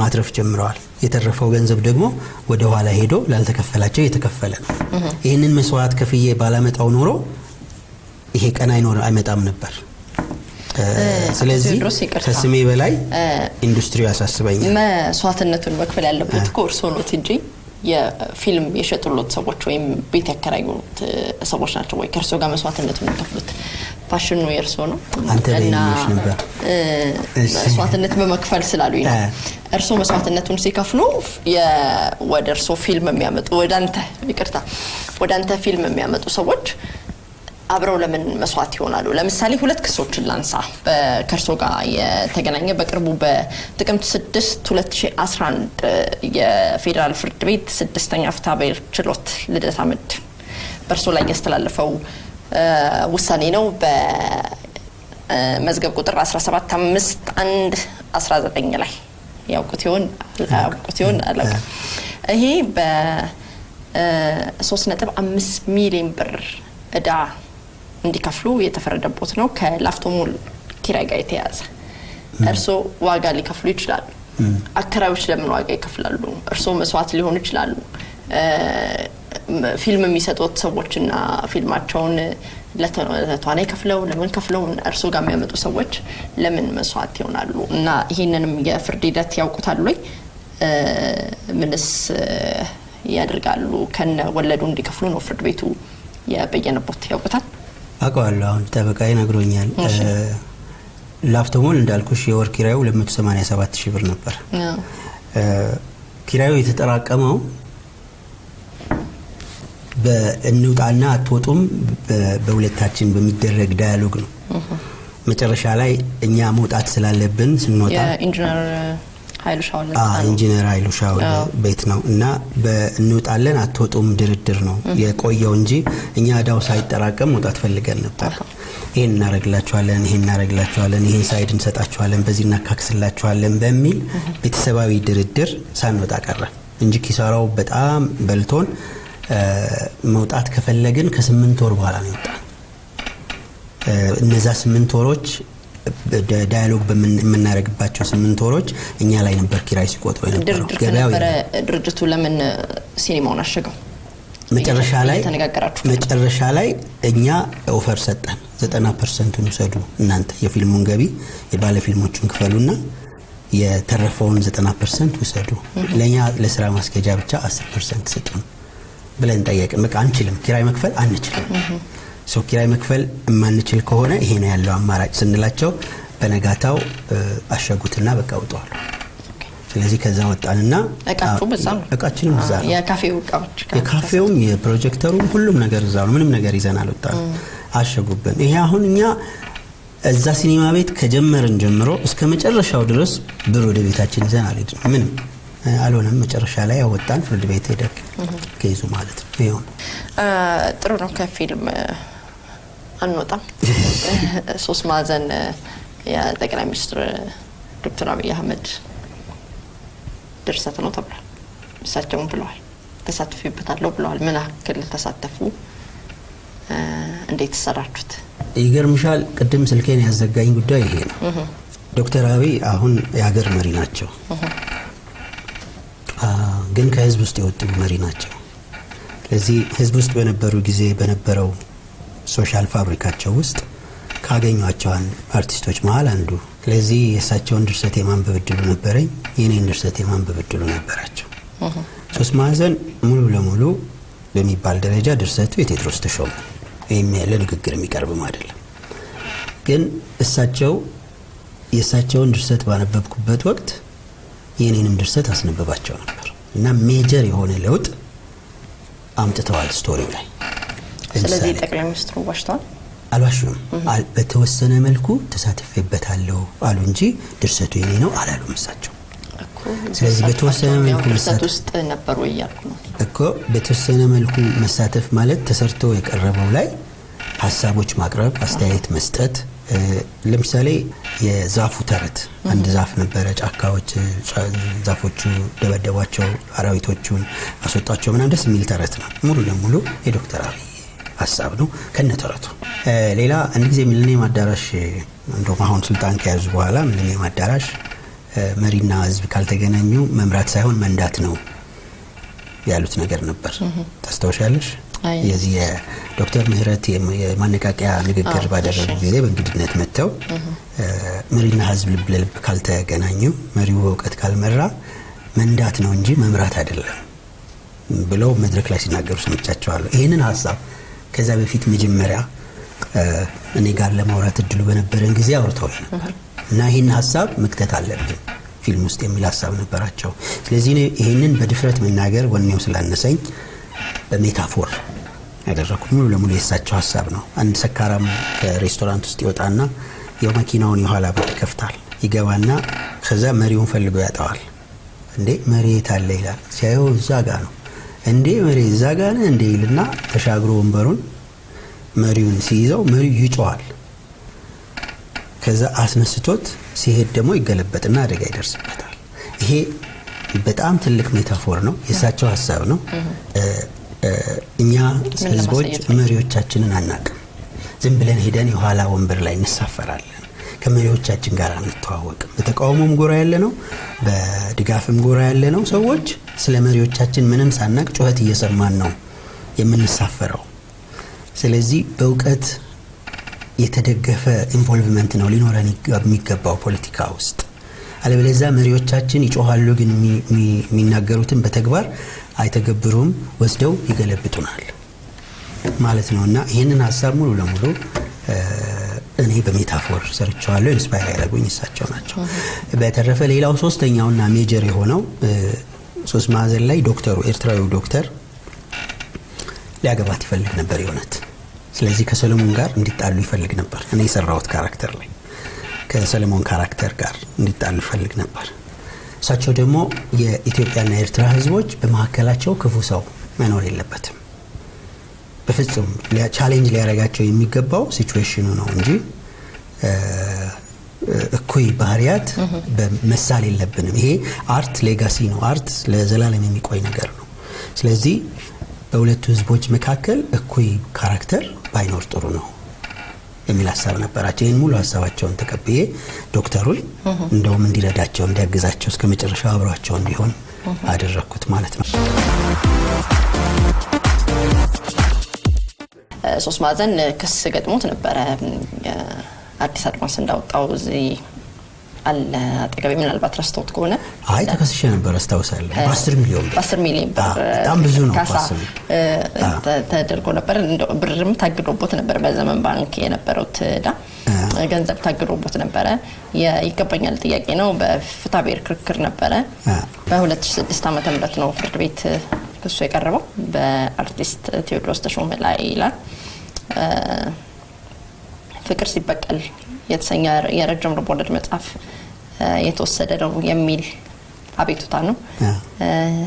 ማትረፍ ጀምረዋል። የተረፈው ገንዘብ ደግሞ ወደ ኋላ ሄዶ ላልተከፈላቸው እየተከፈለ ነው። ይህንን መስዋዕት ከፍዬ ባላመጣው ኖሮ ይሄ ቀን አይመጣም ነበር። ስለዚህ ከስሜ በላይ ኢንዱስትሪው ያሳስበኛል። መስዋዕትነቱን መክፈል ያለበት እኮ እርሶ ኖት እንጂ የፊልም የሸጡሎት ሰዎች ወይም ቤት ያከራዩት ሰዎች ናቸው ወይ ከእርሶ ጋር መስዋዕትነቱን የሚከፍሉት? ፋሽኑ የእርሶ ነው እና መስዋዕትነት በመክፈል ስላሉኝ ነው። እርሶ መስዋዕትነቱን ሲከፍሉ ወደ እርሶ ፊልም የሚያመጡ ወደ አንተ ፊልም የሚያመጡ ሰዎች አብረው ለምን መስዋዕት ይሆናሉ? ለምሳሌ 2 ክሶችን ላንሳ ከእርሶ ጋር የተገናኘ። በቅርቡ በጥቅምት 6 2011 የፌዴራል ፍርድ ቤት 6ኛ ፍትሐ ብሔር ችሎት ልደታ ምድብ በእርሶ ላይ ያስተላለፈው ውሳኔ ነው። በመዝገብ ቁጥር 17519 ላይ ያውቁት ይሆን አላውቅም። ይሄ በ3.5 ሚሊዮን ብር እዳ እንዲከፍሉ የተፈረደበት ነው። ከላፍቶ ሞል ኪራይ ጋር የተያዘ። እርሶ ዋጋ ሊከፍሉ ይችላሉ። አከራዮች ለምን ዋጋ ይከፍላሉ? እርሶ መስዋዕት ሊሆኑ ይችላሉ። ፊልም የሚሰጡት ሰዎችና ፊልማቸውን ለተዋናይ ከፍለው ለምን ከፍለው እርሶ ጋር የሚያመጡ ሰዎች ለምን መስዋዕት ይሆናሉ? እና ይሄንንም የፍርድ ሂደት ያውቁታል ወይ? ምንስ ያደርጋሉ? ከነ ወለዱ እንዲከፍሉ ነው ፍርድ ቤቱ የበየነበት ያውቁታል? አውቀዋለሁ። አሁን ጠበቃዬ ነግሮኛል። ላፍቶ ሞል እንዳልኩሽ የወር ኪራዩ 287,000 ብር ነበር። ኪራዩ የተጠራቀመው በእንውጣና አትወጡም በሁለታችን በሚደረግ ዳያሎግ ነው። መጨረሻ ላይ እኛ መውጣት ስላለብን ስንወጣ የኢንጂነር ኃይሉ ሻውል ኢንጂነር ኃይሉ ሻውል ቤት ነው እና በእንውጣለን አትወጡም ድርድር ነው የቆየው እንጂ እኛ ዳው ሳይጠራቀም መውጣት ፈልገን ነበር። ይሄን እናረግላችኋለን ይሄን ሳይድ እንሰጣችኋለን በዚህ እናካክስላችኋለን በሚል ቤተሰባዊ ድርድር ሳንወጣ ቀረ እንጂ ኪሳራው በጣም በልቶን መውጣት ከፈለግን ከ8 ወር በኋላ ነው የወጣው። እነዛ 8 ወሮች ዳያሎግ በምናረግባቸው 8 ወሮች እኛ ላይ ነበር ኪራይ ሲቆጥሩ የነበረው። ገበያው ድርጅቱ ለምን ሲኒማውን አሸገው? መጨረሻ ላይ እኛ ኦፈር ሰጠን 90% ውሰዱ እናንተ የፊልሙን ገቢ የባለ ፊልሞቹን ክፈሉና የተረፈውን 90% ውሰዱ ለኛ ለስራ ማስኬጃ ብቻ 10% ስጡን ብለን ጠየቅን። በቃ አንችልም ኪራይ መክፈል አንችልም። ኪራይ መክፈል ማንችል ከሆነ ይሄ ነው ያለው አማራጭ ስንላቸው በነጋታው አሸጉትና በቃ ወጣው። ስለዚህ ከዛ ወጣንና እቃችንም እዛ ነው። የካፌውም የፕሮጀክተሩም ሁሉም ነገር እዛ ነው። ምንም ነገር ይዘን አልወጣንም። አሸጉብን። ይሄ አሁን እኛ እዛ ሲኒማ ቤት ከጀመርን ጀምሮ እስከ መጨረሻው ድረስ ብር ወደ ቤታችን ይዘን አልሄድንም። ምንም አልሆነም። መጨረሻ ላይ ያወጣን ፍርድ ቤት ሄደን ከይዙ ማለት ነው። ይሄው ጥሩ ነው። ከፊልም አንወጣም። 3 ማዕዘን የጠቅላይ ሚኒስትር ዶክተር አብይ አህመድ ድርሰት ነው ተብሏል። እሳቸውም ብለዋል ተሳትፈውበታል ብለዋል። ምን ያክል ተሳተፉ? እንዴት ሰራችሁት? ይገርምሻል ቅድም ስልኬን ያዘጋኝ ጉዳይ ይሄ ነው። ዶክተር አብይ አሁን የሀገር መሪ ናቸው። ግን ከህዝብ ውስጥ የወጡ መሪ ናቸው። ስለዚህ ህዝብ ውስጥ በነበሩ ጊዜ በነበረው ሶሻል ፋብሪካቸው ውስጥ ካገኟቸው አርቲስቶች መሃል አንዱ። ስለዚህ የእሳቸውን ድርሰት የማንበብ ዕድሉ ነበረኝ፣ የኔን ድርሰት የማንበብ ዕድሉ ነበራቸው። 3 ማዕዘን ሙሉ ለሙሉ በሚባል ደረጃ ድርሰቱ የቴዎድሮስ ተሾመ ወይም ለንግግር የሚቀርብም አይደለም። ግን የእሳቸውን ድርሰት ባነበብኩበት ወቅት የኔንም ድርሰት አስነበባቸው ነበር እና ሜጀር የሆነ ለውጥ አምጥተዋል ስቶሪው ላይ። ስለዚህ ጠቅላይ ሚኒስትሩ ዋሽተዋል? አልዋሹም። በተወሰነ መልኩ ተሳትፈበታለሁ አሉ እንጂ ድርሰቱ የኔ ነው አላሉም እሳቸው። ስለዚህ በተወሰነ መልኩ ድርሰት ውስጥ ነበሩ እያልኩ ነው እኮ። በተወሰነ መልኩ መሳተፍ ማለት ተሰርቶ የቀረበው ላይ ሀሳቦች ማቅረብ፣ አስተያየት መስጠት። ለምሳሌ የዛፉ ተረት አንድ ዛፍ ነበረ፣ ጫካዎች ዛፎቹ ደበደቧቸው፣ አራዊቶቹን አስወጣቸው ምናምን ደስ የሚል ተረት ነው። ሙሉ ለሙሉ የዶክተር አብይ ሀሳብ ነው ከነተረቱ። ሌላ አንድ ጊዜ ሚሊኒየም አዳራሽ እንደውም አሁን ስልጣን ከያዙ በኋላ ሚሊኒየም አዳራሽ መሪና ህዝብ ካልተገናኙ መምራት ሳይሆን መንዳት ነው ያሉት ነገር ነበር። ታስታውሻለሽ? የዚህ የዶክተር ምህረት የማነቃቂያ ንግግር ባደረጉ ጊዜ በእንግድነት መጥተው መሪና ህዝብ ልብ ለልብ ካልተገናኙ መሪው በእውቀት ካልመራ መንዳት ነው እንጂ መምራት አይደለም ብለው መድረክ ላይ ሲናገሩ ሰምቻቸዋለሁ። ይሄንን ሀሳብ ከዛ በፊት መጀመሪያ እኔ ጋር ለማውራት እድሉ በነበረን ጊዜ አውርተው ነበር እና ይሄን ሀሳብ መክተት አለብን ፊልም ውስጥ የሚል ሀሳብ ነበራቸው። ስለዚህ ይሄንን በድፍረት መናገር ወኔው ስላነሰኝ በሜታፎር ያደረኩት ሙሉ ለሙሉ የእሳቸው ሀሳብ ነው። አንድ ሰካራም ከሬስቶራንት ውስጥ ይወጣና የመኪናውን የኋላ በር ይከፍታል። ይገባና ከዛ መሪውን ፈልጎ ያጣዋል። እንዴ መሪ የት አለ ይላል። ሲያየው እዛ ጋ ነው። እንዴ መሪ እዛ ጋ ነው እንዴ ይልና ተሻግሮ ወንበሩን መሪውን ሲይዘው መሪው ይጮሃል። ከዛ አስነስቶት ሲሄድ ደግሞ ይገለበጥና አደጋ ይደርስበታል። ይሄ በጣም ትልቅ ሜታፎር ነው፣ የእሳቸው ሀሳብ ነው። እኛ ህዝቦች መሪዎቻችንን አናቅም። ዝም ብለን ሄደን የኋላ ወንበር ላይ እንሳፈራለን። ከመሪዎቻችን ጋር አንተዋወቅም። በተቃውሞም ጎራ ያለ ነው፣ በድጋፍም ጎራ ያለ ነው። ሰዎች ስለ መሪዎቻችን ምንም ሳናቅ ጩኸት እየሰማን ነው የምንሳፈረው። ስለዚህ በእውቀት የተደገፈ ኢንቮልቭመንት ነው ሊኖረን የሚገባው ፖለቲካ ውስጥ። አለበለዚያ መሪዎቻችን ይጮሃሉ፣ ግን የሚናገሩትን በተግባር አይተገብሩም፣ ወስደው ይገለብጡናል ማለት ነውና ይሄንን ሀሳብ ሙሉ ለሙሉ እኔ በሜታፎር ሰርቻለሁ። ኢንስፓየር ያደረጉኝ እሳቸው ናቸው። በተረፈ ሌላው ሶስተኛውና ሜጀር የሆነው 3 ማዕዘን ላይ ዶክተሩ ኤርትራዊው ዶክተር ሊያገባት ይፈልግ ነበር የሆነት። ስለዚህ ከሰለሞን ጋር እንዲጣሉ ይፈልግ ነበር። እኔ የሰራሁት ካራክተር ላይ ከሰለሞን ካራክተር ጋር እንዲጣሉ ይፈልግ ነበር። እሳቸው ደግሞ የኢትዮጵያና የኤርትራ ህዝቦች በመካከላቸው ክፉ ሰው መኖር የለበትም በፍጹም ቻሌንጅ ሊያረጋቸው የሚገባው ሲቹዌሽኑ ነው እንጂ እኩይ ባህሪያት በመሳል የለብንም ይሄ አርት ሌጋሲ ነው አርት ለዘላለም የሚቆይ ነገር ነው ስለዚህ በሁለቱ ህዝቦች መካከል እኩይ ካራክተር ባይኖር ጥሩ ነው የሚል ሐሳብ ነበራቸው ይሄን ሙሉ ሐሳባቸውን ተቀብዬ ዶክተሩን እንደውም እንዲረዳቸው እንዲያግዛቸው እስከ መጨረሻው አብሯቸው እንዲሆን አደረኩት ማለት ነው ሶስት ማዕዘን ክስ ገጥሞት ነበር አዲስ አድማስ እንዳወጣው እዚህ አለ አጠገቤ ምናልባት ረስተውት ከሆነ አይ ተከስሼ ነበር አስታውሳለሁ በ10 ሚሊዮን ብር በጣም ብዙ ነው ተደርጎ ነበር ብርም ታግዶቦት ነበር በዘመን ባንክ የነበረው ተዳ ገንዘብ ታግዶቦት ነበር ይገባኛል ጥያቄ ነው በፍትሐ ብሔር ክርክር ነበር በ2006 ዓመተ ምህረት ነው ፍርድ ቤት ክሱ የቀረበው በአርቲስት ቴዎድሮስ ተሾመ ላይ ይላል ፍቅር ሲበቀል የተሰኘ የረጅም ልቦለድ መጽሐፍ የተወሰደ ነው የሚል አቤቱታ ነው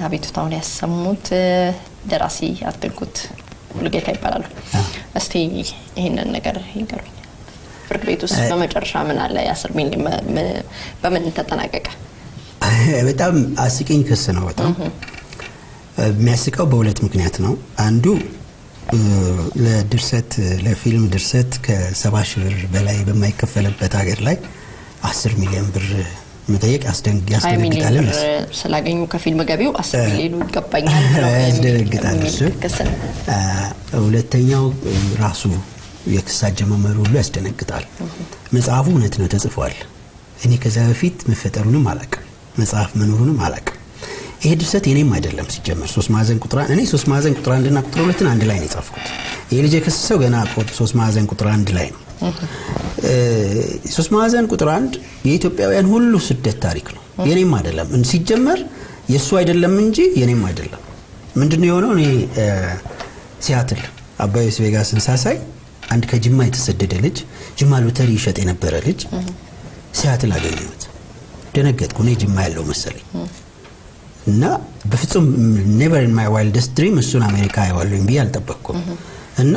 አቤቱታውን ያሰሙት ደራሲ አትንኩት ሙሉጌታ ይባላሉ እስቲ ይሄንን ነገር ይንገሩኝ ፍርድ ቤት ውስጥ በመጨረሻ ምን አለ የ10 ሚሊዮን በምን ተጠናቀቀ በጣም አስቂኝ ክስ ነው በጣም የሚያስቀው በሁለት ምክንያት ነው አንዱ ለድርሰት ለፊልም ድርሰት ከ70 ሺህ ብር በላይ በማይከፈልበት ሀገር ላይ 10 ሚሊዮን ብር መጠየቅ ያስደነግጣል ስላገኙ ከፊልም ገቢው 10 ሚሊዮን ይገባኛል ያስደነግጣል ሁለተኛው ራሱ የክስ አጀማመሩ ሁሉ ያስደነግጣል መጽሐፉ እውነት ነው ተጽፏል እኔ ከዛ በፊት መፈጠሩንም አላውቅም መጽሐፍ መኖሩንም አላውቅም ይሄ ድርሰት የኔም አይደለም ሲጀመር 3 ማዕዘን ቁጥር 1 እኔ 3 ማዕዘን ቁጥር 1 እና ቁጥር 2 አንድ ላይ ነው የጻፍኩት ይሄ ልጅ የከሰሰው ገና 3 ማዕዘን ቁጥር 1 ላይ ነው 3 ማዕዘን ቁጥር 1 የኢትዮጵያውያን ሁሉ ስደት ታሪክ ነው የኔም አይደለም ሲጀመር የሱ አይደለም እንጂ የኔም አይደለም ምንድነው የሆነው እኔ ሲያትል አባይስ ቬጋስን ሳሳይ አንድ ከጅማ የተሰደደ ልጅ ጅማ ሎተሪ ይሸጥ የነበረ ልጅ ሲያትል አገኘሁት ደነገጥኩ እኔ ጅማ ያለው መሰለኝ እና በፍጹም never in my wildest dream እሱን አሜሪካ ያዋለኝ ብዬ አልጠበቅኩም እና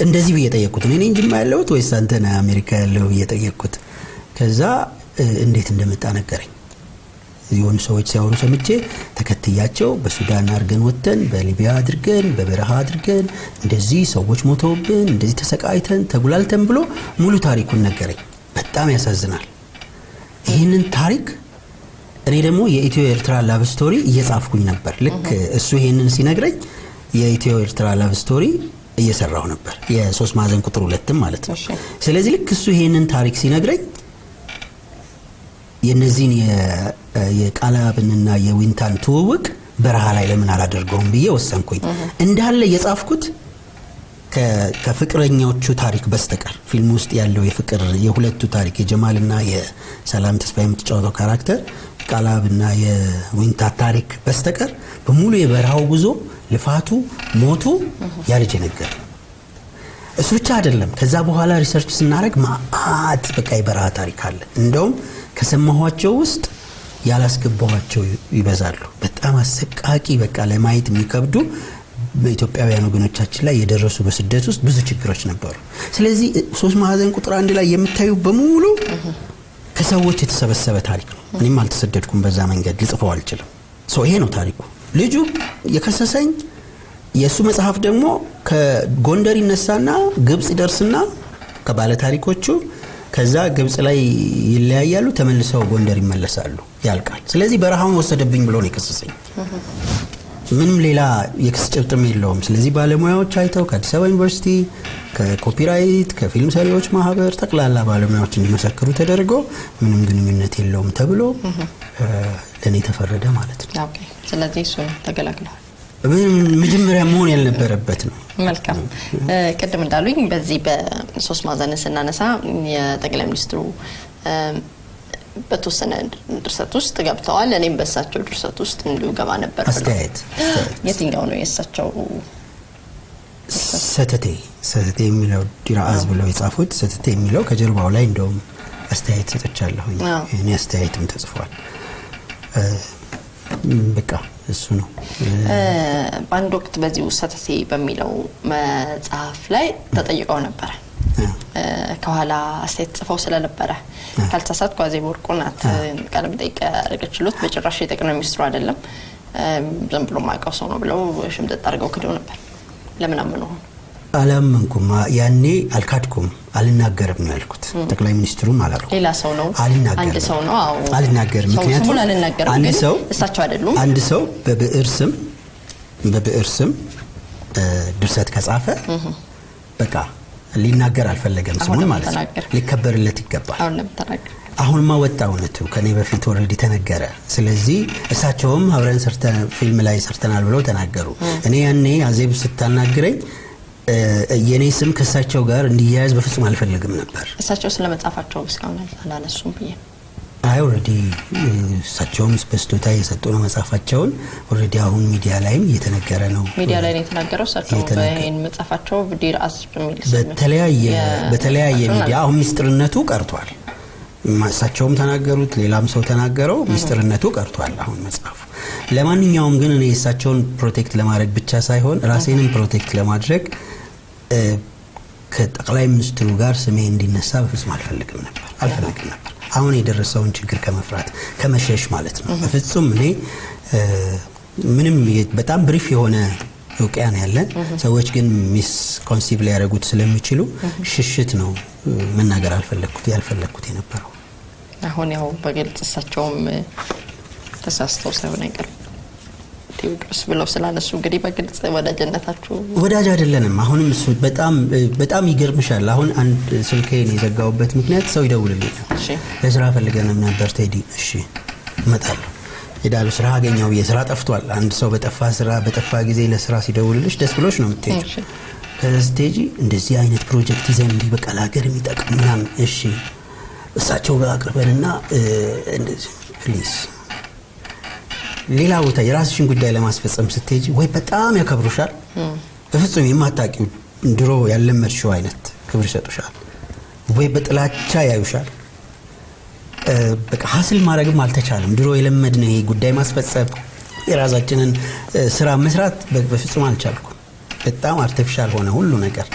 እንደዚህ ብዬ ጠየቅኩት እኔ እንጂ ማያለሁት ወይስ አንተ ነህ አሜሪካ ያለው ብዬ ጠየቅኩት ከዛ እንዴት እንደመጣ ነገረኝ የሆኑ ሰዎች ሲያወሩ ሰምቼ ተከትያቸው በሱዳን አድርገን ወተን በሊቢያ አድርገን በበረሃ አድርገን እንደዚህ ሰዎች ሞተውብን እንደዚህ ተሰቃይተን ተጉላልተን ብሎ ሙሉ ታሪኩን ነገረኝ በጣም ያሳዝናል ይሄንን ታሪክ እኔ ደግሞ የኢትዮ ኤርትራ ላቭ ስቶሪ እየጻፍኩኝ ነበር ልክ እሱ ይሄንን ሲነግረኝ የኢትዮ ኤርትራ ላቭ ስቶሪ እየሰራው ነበር የ3 ማዕዘን ቁጥር 2 ማለት ነው ስለዚህ ልክ እሱ ይሄንን ታሪክ ሲነግረኝ የነዚህን የቃላብንና የዊንታን ትውውቅ በረሃ ላይ ለምን አላደርገውም ብዬ ወሰንኩኝ እንዳለ የጻፍኩት ከፍቅረኛዎቹ ታሪክ በስተቀር ፊልም ውስጥ ያለው የፍቅር የሁለቱ ታሪክ የጀማልና የሰላም ተስፋ የምትጫወተው ካራክተር ቃላብና የዊንታ ታሪክ በስተቀር በሙሉ የበረሃው ጉዞ ልፋቱ ሞቱ ያልጀ ነገር እሱ ብቻ አይደለም ከዛ በኋላ ሪሰርች ስናደርግ ማአት በቃ የበረሃ ታሪክ አለ እንደውም ከሰማኋቸው ውስጥ ያላስገባኋቸው ይበዛሉ በጣም አሰቃቂ በቃ ለማየት የሚከብዱ በኢትዮጵያውያን ወገኖቻችን ላይ የደረሱ በስደት ውስጥ ብዙ ችግሮች ነበሩ ስለዚህ 3 ማዕዘን ቁጥር 1 ላይ የምታዩ በሙሉ ከሰዎች የተሰበሰበ ታሪክ ነው እኔም አልተሰደድኩም በዛ መንገድ ልጽፈው አልችልም ይሄ ነው ታሪኩ ልጁ የከሰሰኝ የሱ መጽሐፍ ደግሞ ከጎንደር ይነሳና ግብጽ ይደርስና ከባለ ታሪኮቹ ከዛ ግብጽ ላይ ይለያያሉ ተመልሰው ጎንደር ይመለሳሉ ያልቃል ስለዚህ በረሃውን ወሰደብኝ ብሎ ነው የከሰሰኝ ምንም ሌላ የክስ ጭብጥም የለውም ስለዚህ ባለሙያዎች አይተው ከአዲስ አበባ ዩኒቨርሲቲ ከኮፒራይት ከፊልም ሰሪዎች ማህበር ጠቅላላ ባለሙያዎች እንዲመሰክሩ ተደርጎ ምንም ግንኙነት የለውም ተብሎ ለኔ ተፈረደ ማለት ነው ኦኬ ስለዚህ እሱ ተገላግሏል መጀመሪያ መሆን ያልነበረበት ነው መልካም ቀደም እንዳሉኝ በዚህ በ3 ማዕዘን ስናነሳ የጠቅላይ ሚኒስትሩ በተወሰነ ድርሰት ውስጥ ገብተዋል እኔም በሳቸው ድርሰት ውስጥ እንዲሁ ገባ ነበር አስተያየት የትኛው ነው የሳቸው ሰተቴ የሚለው ዲራአዝ ብለው የጻፉት ሰተቴ የሚለው ከጀርባው ላይ እንደውም አስተያየት ሰጥቻለሁ እኔ አስተያየትም ተጽፏል በቃ እሱ ነው። በአንድ ወቅት በዚህ ሰተቴ በሚለው መጽሐፍ ላይ ተጠይቀው ነበር። ከኋላ አስተያየት ጽፈው ስለነበረ ካልተሳሳትኩ አዜብ ወርቁ ናት ቃለ መጠይቅ ያደረገችሎት። በጭራሽ የጠቅላይ ሚኒስትሩ አይደለም ዝም ብሎ ማቀው ሰው ነው ብለው ሽምጥጥ አድርገው ክደው ነበር። ለምን አመኑ? አላመንኩም። ያኔ አልካድኩም፣ አልናገርም ነው ያልኩት። ጠቅላይ ሚኒስትሩም አላልኩም። ሌላ ሰው ነው አንድ ሰው ነው። አዎ አልናገርም። ምክንያቱም አንድ ሰው እሳቸው አይደሉም። አንድ ሰው በብዕር ስም ድርሰት ከጻፈ በቃ ሊናገር አልፈለገም ስሙን ማለት ነው። ሊከበርለት ይገባል። አሁንማ ወጣ እውነቱ። ከኔ በፊት ኦሬዲ ተነገረ። ስለዚህ እሳቸውም አብረን ፊልም ላይ ሰርተናል ብለው ተናገሩ። እኔ ያኔ አዜብ ስታናግረኝ የኔ ስም ከእሳቸው ጋር እንዲያያዝ በፍጹም አልፈልግም ነበር። እሳቸው ስለመጻፋቸው እስካሁን አላነሱም ብዬ ኦሬዲ እሳቸውም በስጦታ የሰጡ ነው መጻፋቸውን። ኦሬዲ አሁን ሚዲያ ላይም እየተነገረ ነው። ሚዲያ ላይ ነው የተናገረው። እሳቸው በእኔ መጻፋቸው ዲር አስ በሚል በተለያየ ሚዲያ አሁን ሚስጥርነቱ ቀርቷል። እሳቸውም ተናገሩት፣ ሌላም ሰው ተናገረው። ሚስጥርነቱ ቀርቷል አሁን መጽሐፉ። ለማንኛውም ግን እኔ እሳቸውን ፕሮቴክት ለማድረግ ብቻ ሳይሆን ራሴንም ፕሮቴክት ለማድረግ ከጠቅላይ ሚኒስትሩ ጋር ስሜ እንዲነሳ በፍጹም አልፈልግም ነበር። አሁን የደረሰውን ችግር ከመፍራት ከመሸሽ ማለት ነው። በፍጹም እኔ ምንም በጣም ብሪፍ የሆነ እውቅያን ያለን ሰዎች ግን ሚስ ኮንሲቭ ሊያደርጉት ስለሚችሉ ሽሽት ነው መናገር ያልፈለኩት የነበረው። አሁን ያው በግልጽ እሳቸውም ተሳስተው ሳይሆን አይቀርም ቴዎድሮስ ብለው ስላነሱ እንግዲህ በግልጽ ወዳጅነታችሁ ወዳጅ አይደለንም። አሁንም እሱ በጣም ይገርምሻል። አሁን አንድ ስልኬን የዘጋውበት ምክንያት ሰው ይደውልልኝ። እሺ ለስራ ፈልገን ነበር ቴዲ። እሺ እመጣለሁ ሄዳሉ። ስራ አገኘው የስራ ጠፍቷል። አንድ ሰው በጠፋ ጊዜ ለስራ ሲደውልልሽ ደስ ብሎሽ ነው የምትሄጂው። ከስቴጂ እንደዚህ አይነት ፕሮጀክት ይዘን እንዲህ በቃ ለሀገር የሚጠቅም ምናምን እሺ እሳቸው ጋር አቅርበንና እንደዚህ ፕሊዝ ሌላ ቦታ የራስሽን ጉዳይ ለማስፈጸም ስትሄጂ ወይ በጣም ያከብሩሻል፣ በፍጹም የማታውቂው ድሮ ያለመድሽው አይነት ክብር ይሰጡሻል፣ ወይ በጥላቻ ያዩሻል። በቃ ሀስል ማድረግም አልተቻለም። ድሮ የለመድነው ይሄ ጉዳይ ማስፈጸም የራሳችንን ስራ መስራት በፍጹም አልቻልኩም። በጣም አርቲፊሻል ሆነ ሁሉ ነገር።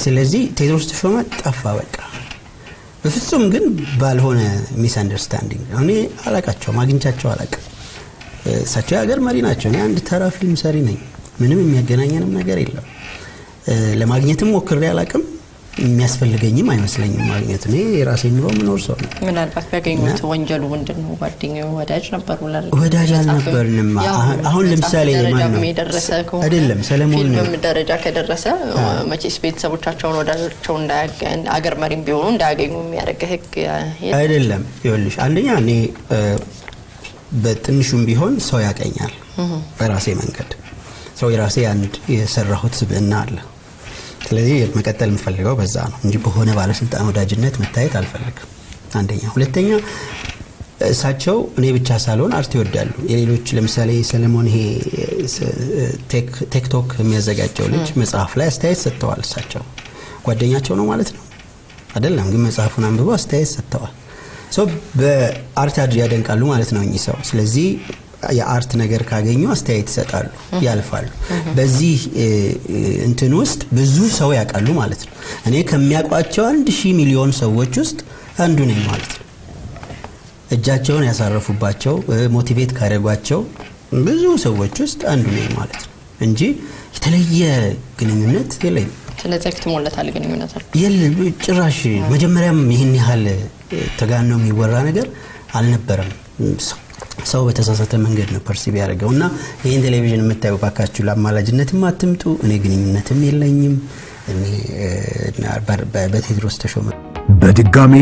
ስለዚህ ቴዎድሮስ ተሾመ ጠፋ በቃ በፍጹም። ግን ባልሆነ ሚስ አንደርስታንዲንግ እኔ አላቃቸውም፣ አግኝቻቸው አላቅም። እሳቸው የሀገር መሪ ናቸው። እኔ አንድ ተራ ፊልም ሰሪ ነኝ። ምንም የሚያገናኘንም ነገር የለም። ለማግኘትም ሞክሬ አላቅም፣ የሚያስፈልገኝም አይመስለኝም ማግኘት። እኔ የራሴን ኑሮ ምኖር ሰው ነው። ምናልባት ያገኙት ወንጀሉ ምንድነው? ጓደኛው ወዳጅ ነበሩ ወዳጅ አልነበርንም። አሁን ለምሳሌ ማን ነው የደረሰ አይደለም ሰለሞን ነው ደረጃ ከደረሰ መቼስ ቤተሰቦቻቸውን ወዳጆቻቸው እንዳያገኝ አገር መሪም ቢሆኑ እንዳያገኙ የሚያደርግ ህግ አይደለም። ይኸውልሽ አንደኛ እኔ በትንሹም ቢሆን ሰው ያቀኛል በራሴ መንገድ። ሰው የራሴ አንድ የሰራሁት ስብዕና አለ። ስለዚህ መቀጠል የምፈልገው በዛ ነው እንጂ በሆነ ባለስልጣን ወዳጅነት መታየት አልፈልግም። አንደኛ። ሁለተኛ እሳቸው እኔ ብቻ ሳልሆን አርት ይወዳሉ። የሌሎች ለምሳሌ ሰለሞን ይሄ ቲክቶክ የሚያዘጋጀው ልጅ መጽሐፍ ላይ አስተያየት ሰጥተዋል። እሳቸው ጓደኛቸው ነው ማለት ነው አይደለም፣ ግን መጽሐፉን አንብቦ አስተያየት ሰጥተዋል። ሰው በአርት ያደንቃሉ ማለት ነው እኚህ ሰው። ስለዚህ የአርት ነገር ካገኙ አስተያየት ይሰጣሉ፣ ያልፋሉ። በዚህ እንትን ውስጥ ብዙ ሰው ያውቃሉ ማለት ነው። እኔ ከሚያውቋቸው 1,000 ሚሊዮን ሰዎች ውስጥ አንዱ ነኝ ማለት ነው። እጃቸውን ያሳረፉባቸው ሞቲቬት ካደረጓቸው ብዙ ሰዎች ውስጥ አንዱ ነኝ ማለት ነው እንጂ የተለየ ግንኙነት የለኝም። ስለዚህ ተክትሞለታል ግንኙነታችሁ? የለም ጭራሽ። መጀመሪያም ይሄን ያህል ተጋኖ የሚወራ ነገር አልነበረም። ሰው በተሳሳተ መንገድ ነው ፐርሲቭ ያደርገውና ይሄን ቴሌቪዥን የምታዩ ባካችሁ ለአማላጅነትም አትምጡ። እኔ ግንኙነትም የለኝም። እኔ በቴዎድሮስ ተሾመ በድጋሜ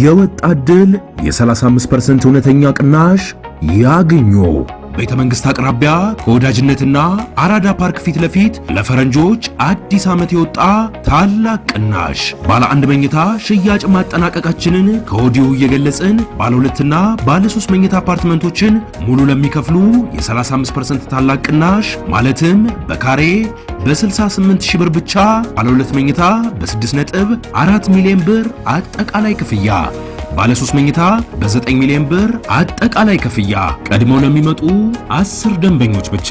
የወጣት ድል የ35% እውነተኛ ቅናሽ ያግኙ። ቤተ መንግስት አቅራቢያ ከወዳጅነትና አራዳ ፓርክ ፊት ለፊት ለፈረንጆች አዲስ ዓመት የወጣ ታላቅ ቅናሽ ባለ 1 መኝታ ሽያጭ ማጠናቀቃችንን ከወዲሁ እየገለጽን ባለ 2ና ባለ 3 መኝታ አፓርትመንቶችን ሙሉ ለሚከፍሉ የ35% ታላቅ ቅናሽ ማለትም በካሬ በ68,000 ብር ብቻ ባለ 2 መኝታ በ6.4 ሚሊዮን ብር አጠቃላይ ክፍያ ባለ 3 መኝታ በ9 ሚሊዮን ብር አጠቃላይ ክፍያ ቀድመው ለሚመጡ 10 ደንበኞች ብቻ።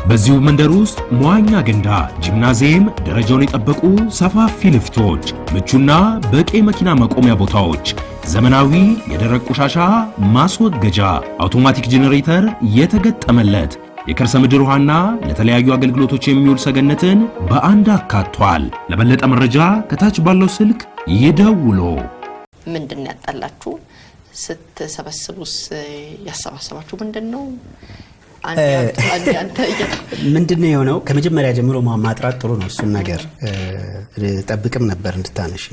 በዚሁ መንደር ውስጥ መዋኛ ገንዳ፣ ጂምናዚየም፣ ደረጃውን የጠበቁ ሰፋፊ ልፍቶች፣ ምቹና በቂ መኪና መቆሚያ ቦታዎች፣ ዘመናዊ የደረቅ ቆሻሻ ማስወገጃ፣ አውቶማቲክ ጄኔሬተር የተገጠመለት የከርሰ ምድር ውሃና ለተለያዩ አገልግሎቶች የሚውል ሰገነትን በአንድ አካቷል። ለበለጠ መረጃ ከታች ባለው ስልክ ይደውሉ። ምንድን ያጣላችሁ? ስትሰበስቡስ ያሰባሰባችሁ ምንድነው? ምንድነው የሆነው? ከመጀመሪያ ጀምሮ ማጥራት ጥሩ ነው። እሱን ነገር ጠብቅም ነበር እንድታነሽ።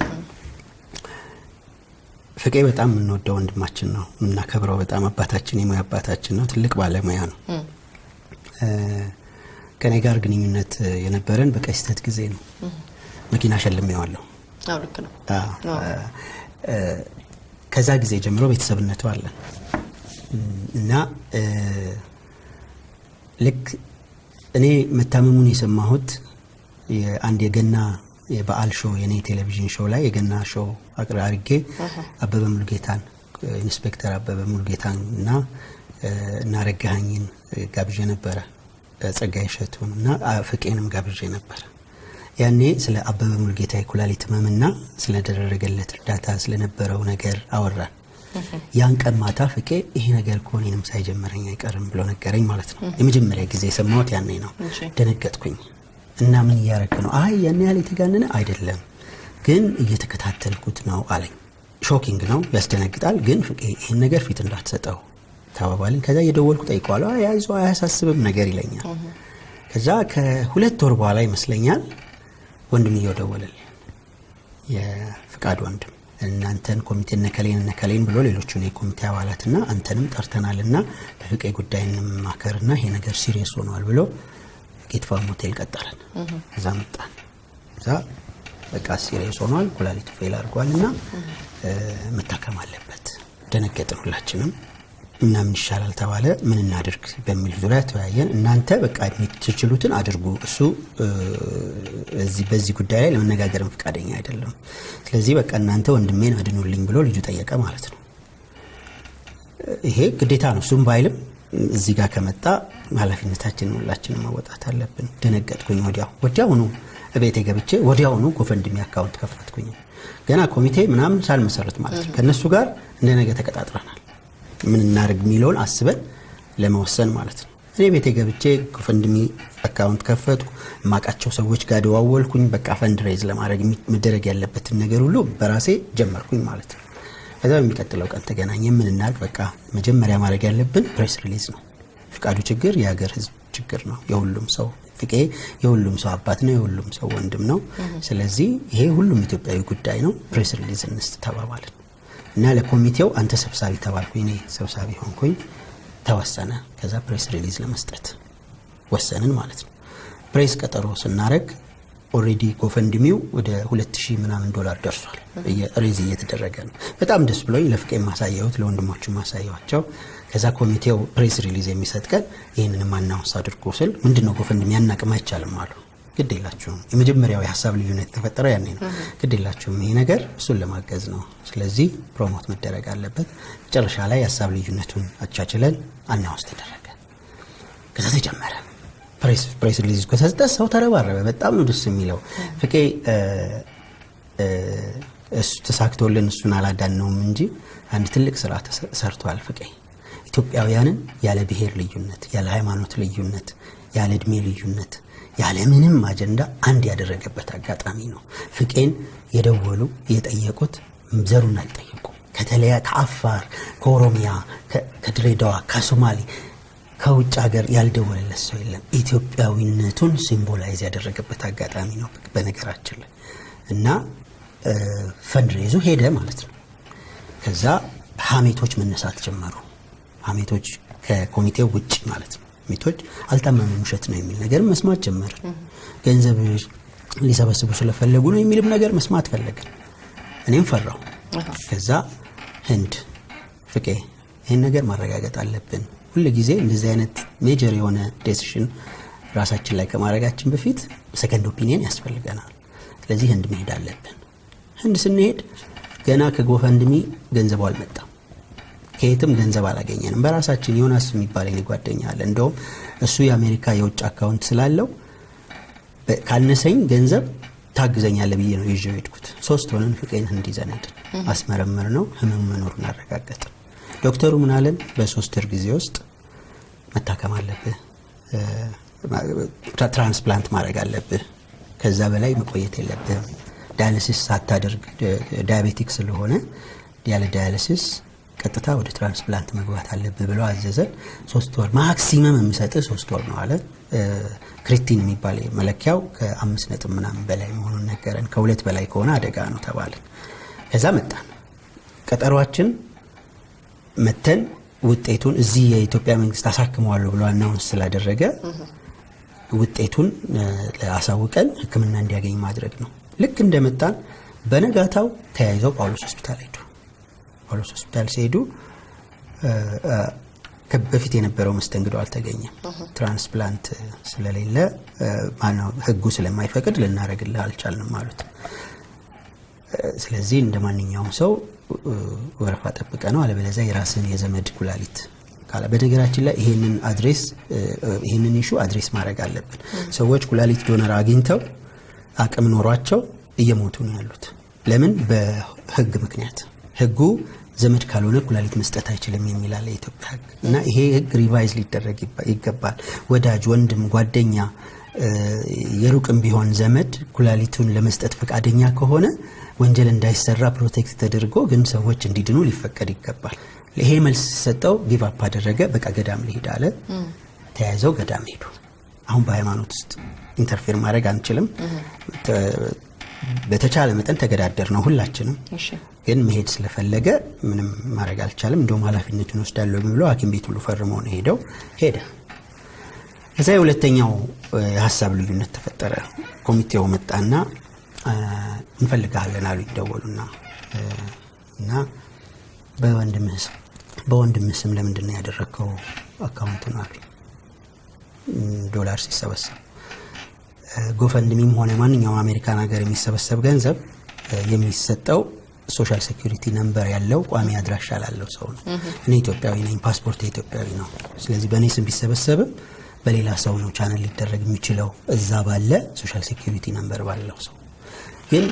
ፍቄ በጣም የምንወደው ወንድማችን ነው፣ እናከብረው በጣም አባታችን፣ የሙያ አባታችን ነው። ትልቅ ባለሙያ ነው። ከኔ ጋር ግንኙነት የነበረን በቀስተት ጊዜ ነው። መኪና ሸልሜዋለሁ። አው ልክ ነው። ከዛ ጊዜ ጀምሮ ቤተሰብነቱ አለን እና ልክ እኔ መታመሙን የሰማሁት አንድ የገና የበዓል ሾው የኔ ቴሌቪዥን ሾው ላይ የገና ሾው አቅራርጌ አበበ ሙሉጌታን ኢንስፔክተር አበበ ሙሉጌታን እና ረጋኸኝን ጋብዤ ነበረ። ጸጋዬ እሸቱን እና ፍቄንም ጋብዤ ነበር። ያኔ ስለ አበበ ሙሉጌታ የኩላሊት ህመምና ስለደረገለት እርዳታ ስለነበረው ነገር አወራን። ያን ቀን ማታ ፍቄ ይሄ ነገር ኮኔንም ሳይጀምረኝ አይቀርም ብሎ ነገረኝ ማለት ነው። የመጀመሪያ ጊዜ የሰማሁት ያኔ ነው። ደነገጥኩኝ እና ምን እያረክ ነው? አይ ያኔ ያለ የተጋነነ አይደለም ግን እየተከታተልኩት ነው አለኝ። ሾኪንግ ነው፣ ያስደነግጣል። ግን ፍቄ ይሄን ነገር ፊት እንዳትሰጠው ተባባልን። ከዛ የደወልኩ ጠይቀዋለሁ። ያይዞ አያሳስብም ነገር ይለኛል። ከዛ ከሁለት ወር በኋላ ይመስለኛል ወንድምየው ደወለልኝ። የፍቃድ ወንድም እናንተን ኮሚቴ ነከሌን ብሎ ሌሎቹን የኮሚቴ አባላትና አንተንም ጠርተናልና በፍቄ ጉዳይ እንማከርና ይሄ ነገር ሲሪየስ ሆኗል ብሎ ጌት ፋርም ሆቴል ቀጠረን። እዛ መጣን። እዛ በቃ ሲሪየስ ሆኗል፣ ኩላሊቱ ፌል አድርጓልና መታከም አለበት። ደነገጥን ሁላችንም እና ምን ይሻላል ተባለ። ምን እናድርግ በሚል ዙሪያ ተወያየን። እናንተ በቃ የምትችሉትን አድርጉ፣ እሱ በዚህ ጉዳይ ላይ ለመነጋገርም ፈቃደኛ አይደለም፣ ስለዚህ በቃ እናንተ ወንድሜን አድኑልኝ ብሎ ልጁ ጠየቀ ማለት ነው። ይሄ ግዴታ ነው። እሱም ባይልም እዚህ ጋር ከመጣ ኃላፊነታችንን ሁላችንም መወጣት አለብን። ደነገጥኩኝ። ወዲያውኑ እቤቴ ገብቼ ወዲያውኑ ጎፈንድሚ አካውንት ከፈትኩኝ። ገና ኮሚቴ ምናምን ሳልመሰረት ማለት ነው። ከነሱ ጋር እንደነገ ተቀጣጥረናል። ምን እናርግ የሚለውን አስበን ለመወሰን ማለት ነው። እኔ ቤቴ ገብቼ ጎፈንድሚ አካውንት ከፈትኩ። ማቃቸው ሰዎች ጋር ደዋወልኩኝ። በቃ ፈንድ ሬዝ ለማድረግ መደረግ ያለበትን ነገር ሁሉ በራሴ ጀመርኩኝ ማለት ነው። ከዛ በሚቀጥለው ቀን ተገናኘ። ምን እናርግ? በቃ መጀመሪያ ማድረግ ያለብን ፕሬስ ሪሊዝ ነው። ፍቃዱ ችግር የሀገር ህዝብ ችግር ነው። የሁሉም ሰው ፍቄ የሁሉም ሰው አባት ነው፣ የሁሉም ሰው ወንድም ነው። ስለዚህ ይሄ ሁሉም ኢትዮጵያዊ ጉዳይ ነው። ፕሬስ ሪሊዝ እንስጥ ተባባልን እና ለኮሚቴው አንተ ሰብሳቢ ተባልኩኝ። እኔ ሰብሳቢ ሆንኩኝ። ተወሰነ። ከዛ ፕሬስ ሪሊዝ ለመስጠት ወሰንን ማለት ነው። ፕሬስ ቀጠሮ ስናረግ ኦሬዲ ጎፈንድሚው ወደ 2000 ምናምን ዶላር ደርሷል። ሬዝ እየተደረገ ነው። በጣም ደስ ብሎኝ ለፍቄ ማሳያዩት ለወንድሞቹ ማሳያቸው። ከዛ ኮሚቴው ፕሬስ ሪሊዝ የሚሰጥ ቀን ይሄንን ማናውንስ አድርጎ ስል ምንድነው ጎፈንድሚ ያናቅም አይቻልም አሉ። ግዴላችሁም የመጀመሪያው የሐሳብ ልዩነት ተፈጠረ ያኔ ነው። ግዴላችሁም ይሄ ነገር እሱን ለማገዝ ነው፣ ስለዚህ ፕሮሞት መደረግ አለበት። መጨረሻ ላይ የሐሳብ ልዩነቱን አቻችለን አናውንስ ተደረገ። ከዛ ተጀመረ ፕሬስ ሪሊዝ ከተሰጠ ሰው ተረባረበ። በጣም ነው ደስ የሚለው። ፍቄ እሱ ተሳክቶልን እሱን አላዳነውም እንጂ አንድ ትልቅ ስራ ሰርቷል። ፍቄ ኢትዮጵያውያንን ያለ ብሔር ልዩነት፣ ያለ ሃይማኖት ልዩነት፣ ያለ እድሜ ልዩነት፣ ያለ ምንም አጀንዳ አንድ ያደረገበት አጋጣሚ ነው። ፍቄን የደወሉ የጠየቁት ዘሩን አልጠየቁ። ከአፋር፣ ከኦሮሚያ፣ ከድሬዳዋ፣ ከሶማሌ ከውጭ ሀገር ያልደወለለት ሰው የለም። ኢትዮጵያዊነቱን ሲምቦላይዝ ያደረገበት አጋጣሚ ነው በነገራችን ላይ እና ፈንድሬዙ ሄደ ማለት ነው። ከዛ ሀሜቶች መነሳት ጀመሩ። ሀሜቶች ከኮሚቴው ውጭ ማለት ነው። ሀሜቶች አልታመኑም፣ ውሸት ነው የሚል ነገር መስማት ጀመርን። ገንዘብ ሊሰበስቡ ስለፈለጉ ነው የሚልም ነገር መስማት ፈለግን። እኔም ፈራሁ። ከዛ ህንድ ፍቄ ይህን ነገር ማረጋገጥ አለብን። ሁሉ ጊዜ እንደዚህ አይነት ሜጀር የሆነ ዴሲሽን ራሳችን ላይ ከማድረጋችን በፊት ሰከንድ ኦፒኒየን ያስፈልገናል። ስለዚህ ህንድ መሄድ አለብን። ህንድ ስንሄድ ገና ከጎፈንድሚ ገንዘብ አልመጣም። ከየትም ገንዘብ አላገኘንም። በራሳችን ዮናስ የሚባል የኔ ጓደኛ አለ። እንደውም እሱ የአሜሪካ የውጭ አካውንት ስላለው ካነሰኝ ገንዘብ ታግዘኛለህ ብዬ ነው ይዤው ሄድኩት። 3 ሆነን ፍቄን እንዲዘነድ አስመረመር ነው ህመም መኖሩን አረጋገጠ። ዶክተሩ ምን አለን? በ3 ወር ጊዜ ውስጥ መታከም አለብህ፣ ትራንስፕላንት ማድረግ አለብህ፣ ከዛ በላይ መቆየት የለብህም፣ ዳያሊሲስ ሳታደርግ ዳያቤቲክ ስለሆነ ያለ ዳያሊሲስ ቀጥታ ወደ ትራንስፕላንት መግባት አለብህ ብለው አዘዘን። 3 ወር ማክሲመም የሚሰጥ 3 ወር ነው አለ። ክሪቲን የሚባል መለኪያው ከ5 ነጥብ ምናምን በላይ መሆኑን ነገረን። ከ2 በላይ ከሆነ አደጋ ነው ተባለ። ከዛ መጣን። ቀጠሯችን መተን ውጤቱን እዚህ የኢትዮጵያ መንግስት አሳክመዋለሁ ብሎ አናውንስ ስላደረገ ውጤቱን ለአሳውቀን ህክምና እንዲያገኝ ማድረግ ነው። ልክ እንደመጣን በነጋታው ተያይዘው ጳውሎስ ሆስፒታል ሄዱ። ጳውሎስ ሆስፒታል ሲሄዱ በፊት የነበረው መስተንግዶ አልተገኘም። ትራንስፕላንት ስለሌለ ማነው ህጉ ስለማይፈቅድ ልናረግልህ አልቻልንም ማለት። ስለዚህ እንደማንኛውም ሰው ወረፋ ጠብቀ ነው አለበለዚያ የራስን የዘመድ ኩላሊት ካለ። በነገራችን ላይ ይሄንን ኢሹ አድሬስ ማድረግ አለብን። ሰዎች ኩላሊት ዶነር አግኝተው አቅም ኖሯቸው እየሞቱ ነው ያሉት። ለምን? በህግ ምክንያት። ህጉ ዘመድ ካልሆነ ኩላሊት መስጠት አይችልም የሚል አለ የኢትዮጵያ ህግ እና ይሄ ህግ ሪቫይዝ ሊደረግ ይገባል። ወዳጅ፣ ወንድም፣ ጓደኛ የሩቅም ቢሆን ዘመድ ኩላሊቱን ለመስጠት ፈቃደኛ ከሆነ ወንጀል እንዳይሰራ ፕሮቴክት ተደርጎ ግን ሰዎች እንዲድኑ ሊፈቀድ ይገባል። ይሄ መልስ ሲሰጠው ጊቭ አፕ አደረገ። በቃ ገዳም ሊሄድ አለ። ተያይዘው ገዳም ሄዱ። አሁን በሃይማኖት ውስጥ ኢንተርፌር ማድረግ አንችልም። በተቻለ መጠን ተገዳደር ነው ሁላችንም። ግን መሄድ ስለፈለገ ምንም ማድረግ አልቻለም። እንደውም ኃላፊነቱን ወስዳለሁ ብሎ ሐኪም ቤት ሁሉ ፈርሞ ነው ሄደ። እዛ የሁለተኛው የሀሳብ ልዩነት ተፈጠረ። ኮሚቴው መጣና እንፈልጋለን አሉኝ። ደወሉና እና በወንድምህ ስም ለምንድን ነው ያደረከው አካውንቱን አሉኝ። ዶላር ሲሰበሰብ ጎፈንድሚም ሆነ ማንኛውም አሜሪካን ሀገር የሚሰበሰብ ገንዘብ የሚሰጠው ሶሻል ሴኩሪቲ ነምበር ያለው ቋሚ አድራሻ ላለው ሰው ነው። እኔ ኢትዮጵያዊ ነኝ፣ ፓስፖርት ኢትዮጵያዊ ነው። ስለዚህ በእኔ ስም ቢሰበሰብም በሌላ ሰው ነው ቻናል ሊደረግ የሚችለው እዛ ባለ ሶሻል ሴኩሪቲ ነምበር ባለው ሰው። ግን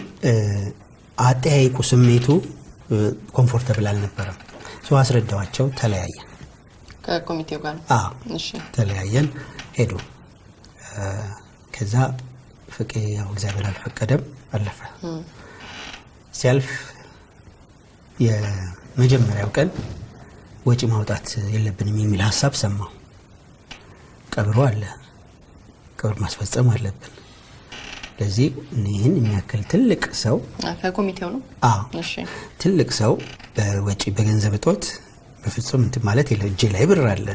አጠያይቁ ስሜቱ ኮምፎርታብል አልነበረም። ሰው አስረዳዋቸው። ተለያየ ከኮሚቴው ጋር። እሺ ተለያየን። ሄዱ። ከዛ ፍቄ ያው እግዚአብሔር አልፈቀደም አለፈ። ሲያልፍ የመጀመሪያው ቀን ወጪ ማውጣት የለብንም የሚል ሐሳብ ሰማሁ። ቀብሩ አለ፣ ቀብር ማስፈጸም አለብን። ለዚህ እኔን የሚያክል ትልቅ ሰው ከኮሚቴው ነው። እሺ ትልቅ ሰው በወጪ በገንዘብ እጦት በፍጹም እንትን ማለት የለ። እጄ ላይ ብር አለ።